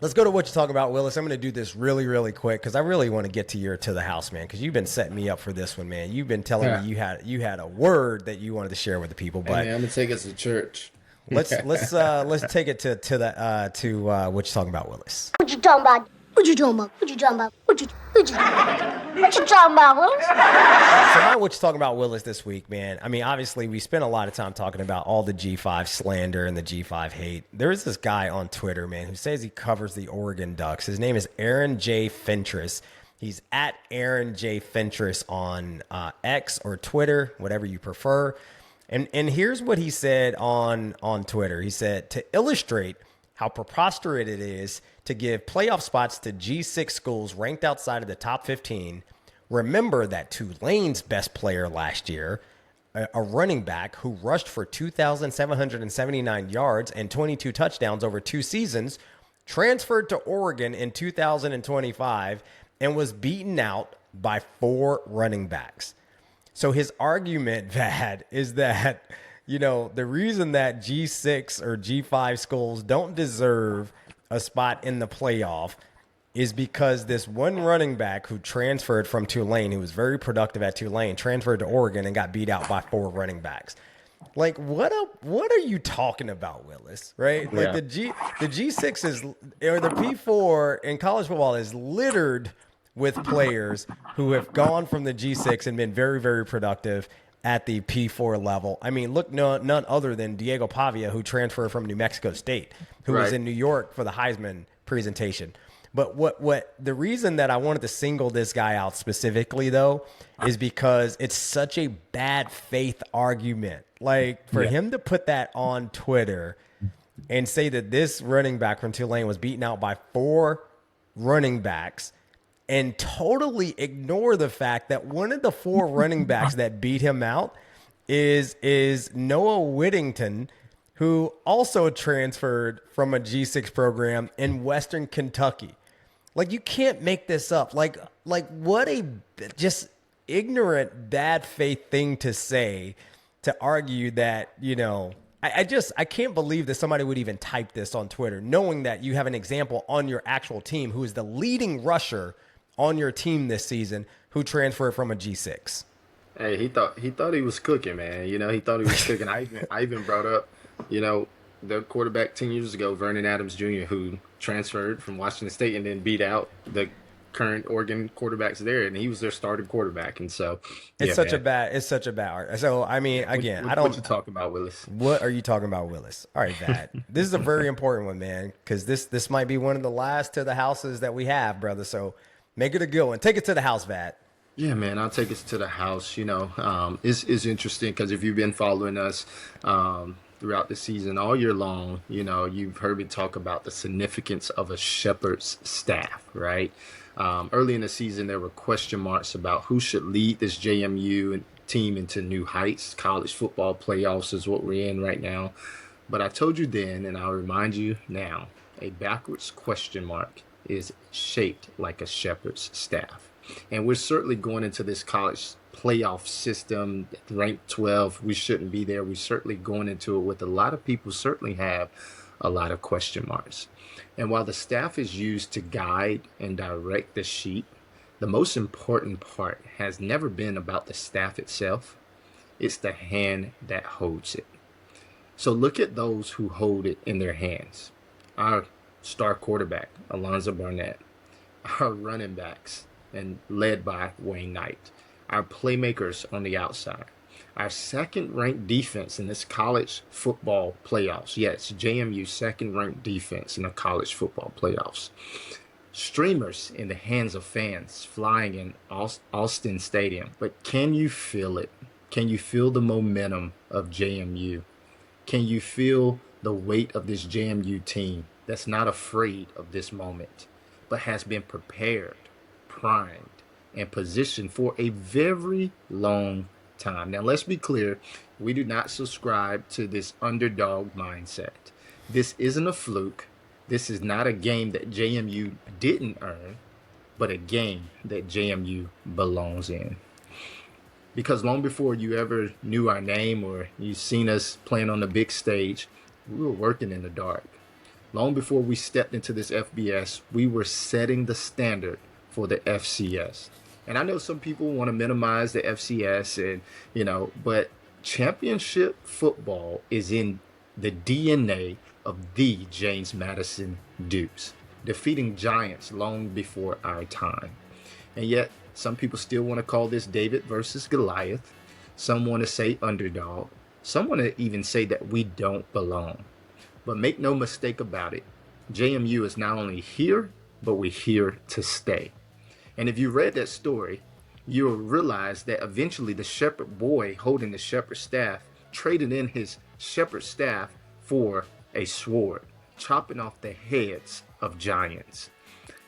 Let's go to what you talk about, Willis. I'm going to do this really, really quick because I really want to get to the house, man, because you've been setting me up for this one, man. You've been telling me you had a word that you wanted to share with the people, but hey, man, I'm gonna take us to church. let's take it to what you talking about, Willis. What you talking about? What you talking about? What you talking about? What you talking about, Willis? So my what you talking about, Willis, this week, man. I mean, obviously, we spent a lot of time talking about all the G5 slander and the G5 hate. There is this guy on Twitter, man, who says he covers the Oregon Ducks. His name is Aaron J. Fentress. He's at Aaron J. Fentress on X or Twitter, whatever you prefer. And here's what he said on Twitter. He said, to illustrate how preposterous it is to give playoff spots to G6 schools ranked outside of the top 15, remember that Tulane's best player last year, a running back who rushed for 2,779 yards and 22 touchdowns over 2 seasons, transferred to Oregon in 2025 and was beaten out by 4 running backs. So his argument, Vad, is that, the reason that G6 or G5 schools don't deserve a spot in the playoff is because this one running back who transferred from Tulane, who was very productive at Tulane, transferred to Oregon and got beat out by 4 running backs. Like, what are you talking about, Willis? Right? Like the G6 is, or the P4 in college football is littered with players who have gone from the G6 and been very, very productive at the P4 level. I mean, look, none other than Diego Pavia, who transferred from New Mexico State, who was in New York for the Heisman presentation. But what the reason that I wanted to single this guy out specifically, though, is because it's such a bad faith argument. Like, for him to put that on Twitter and say that this running back from Tulane was beaten out by 4 running backs and totally ignore the fact that one of the 4 running backs that beat him out is Noah Whittington, who also transferred from a G6 program in Western Kentucky. Like, you can't make this up. Like what a just ignorant, bad faith thing to say, to argue that, I can't believe that somebody would even type this on Twitter, knowing that you have an example on your actual team who is the leading rusher on your team this season who transferred from a G6. Hey, he thought he was cooking, man. He thought he was cooking. I even brought up, the quarterback 10 years ago, Vernon Adams Jr., who transferred from Washington State and then beat out the current Oregon quarterbacks there, and he was their starting quarterback. And so it's such a bad. So I mean, again, I don't. What you talking about, Willis? What are you talking about, Willis? All right, Vad. This is a very important one, man, because this might be one of the last to the houses that we have, brother. So make it a good one. Take it to the house, Vad. Yeah, man, I'll take us to the house. It's interesting because if you've been following us throughout the season all year long, you've heard me talk about the significance of a shepherd's staff, right? Early in the season, there were question marks about who should lead this JMU team into new heights. College football playoffs is what we're in right now. But I told you then, and I'll remind you now, a backwards question mark is shaped like a shepherd's staff. And we're certainly going into this college playoff system, ranked 12. We shouldn't be there. We're certainly going into it with a lot of people certainly have a lot of question marks. And while the staff is used to guide and direct the sheep, the most important part has never been about the staff itself. It's the hand that holds it. So look at those who hold it in their hands. Our star quarterback, Alonzo Barnett. Our running backs, and led by Wayne Knight. Our playmakers on the outside. Our second-ranked defense in this college football playoffs. Yes, JMU second-ranked defense in the college football playoffs. Streamers in the hands of fans flying in Austin Stadium. But can you feel it? Can you feel the momentum of JMU? Can you feel the weight of this JMU team that's not afraid of this moment, but has been prepared, primed, and positioned for a very long time? Now, let's be clear. We do not subscribe to this underdog mindset. This isn't a fluke. This is not a game that JMU didn't earn, but a game that JMU belongs in. Because long before you ever knew our name or you seen us playing on the big stage, we were working in the dark. Long before we stepped into this FBS, we were setting the standard for the FCS. And I know some people want to minimize the FCS but championship football is in the DNA of the James Madison Dukes, defeating giants long before our time. And yet, some people still want to call this David versus Goliath. Some want to say underdog. Some want to even say that we don't belong. But make no mistake about it, JMU is not only here, but we're here to stay. And if you read that story, you'll realize that eventually the shepherd boy holding the shepherd staff traded in his shepherd staff for a sword, chopping off the heads of giants.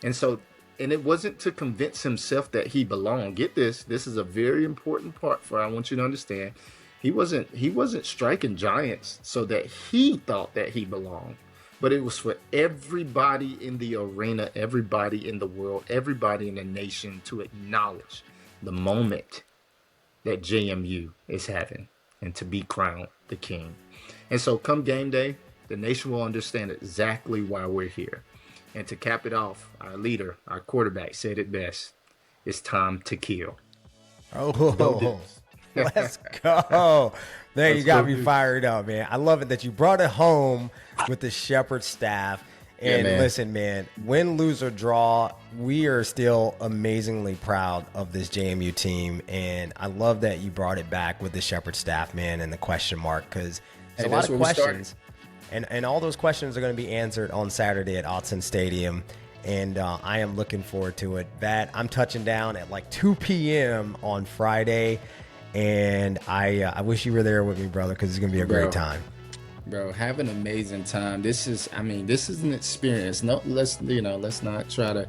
And it wasn't to convince himself that he belonged. Get this is a very important part I want you to understand. He wasn't striking giants so that he thought that he belonged, but it was for everybody in the arena, everybody in the world, everybody in the nation to acknowledge the moment that JMU is having and to be crowned the king. And so come game day, the nation will understand exactly why we're here. And to cap it off, our leader, our quarterback said it best. It's time to kill. Oh, let's go. There, you got me fired up, man. I love it that you brought it home with the shepherd staff. And listen, man, win, lose, or draw, we are still amazingly proud of this JMU team. And I love that you brought it back with the shepherd staff, man, and the question mark, because there's a lot of questions. And all those questions are going to be answered on Saturday at Autzen Stadium. And I am looking forward to it. Vad, I'm touching down at like 2 p.m. on Friday. And I wish you were there with me, brother, because it's going to be a great time. Bro, have an amazing time. This is an experience. No, let's not try to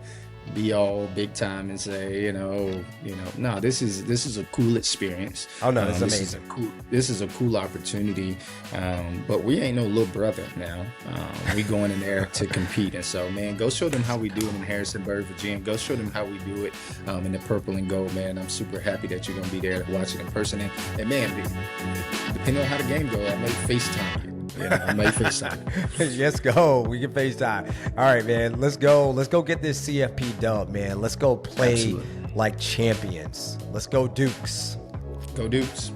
be all big time and say, no, this is a cool experience. Oh no, it's amazing. This is a cool opportunity. But we ain't no little brother now. We going in there to compete. And so, man, go show them how we do it in Harrisonburg, Virginia. Go show them how we do it in the purple and gold, man. I'm super happy that you're gonna be there to watch it in person. And man, depending on how the game goes, I may FaceTime you. I may FaceTime. Let's go. We can FaceTime. All right, man. Let's go. Let's go get this CFP dub, man. Let's go play like champions. Let's go Dukes. Go Dukes.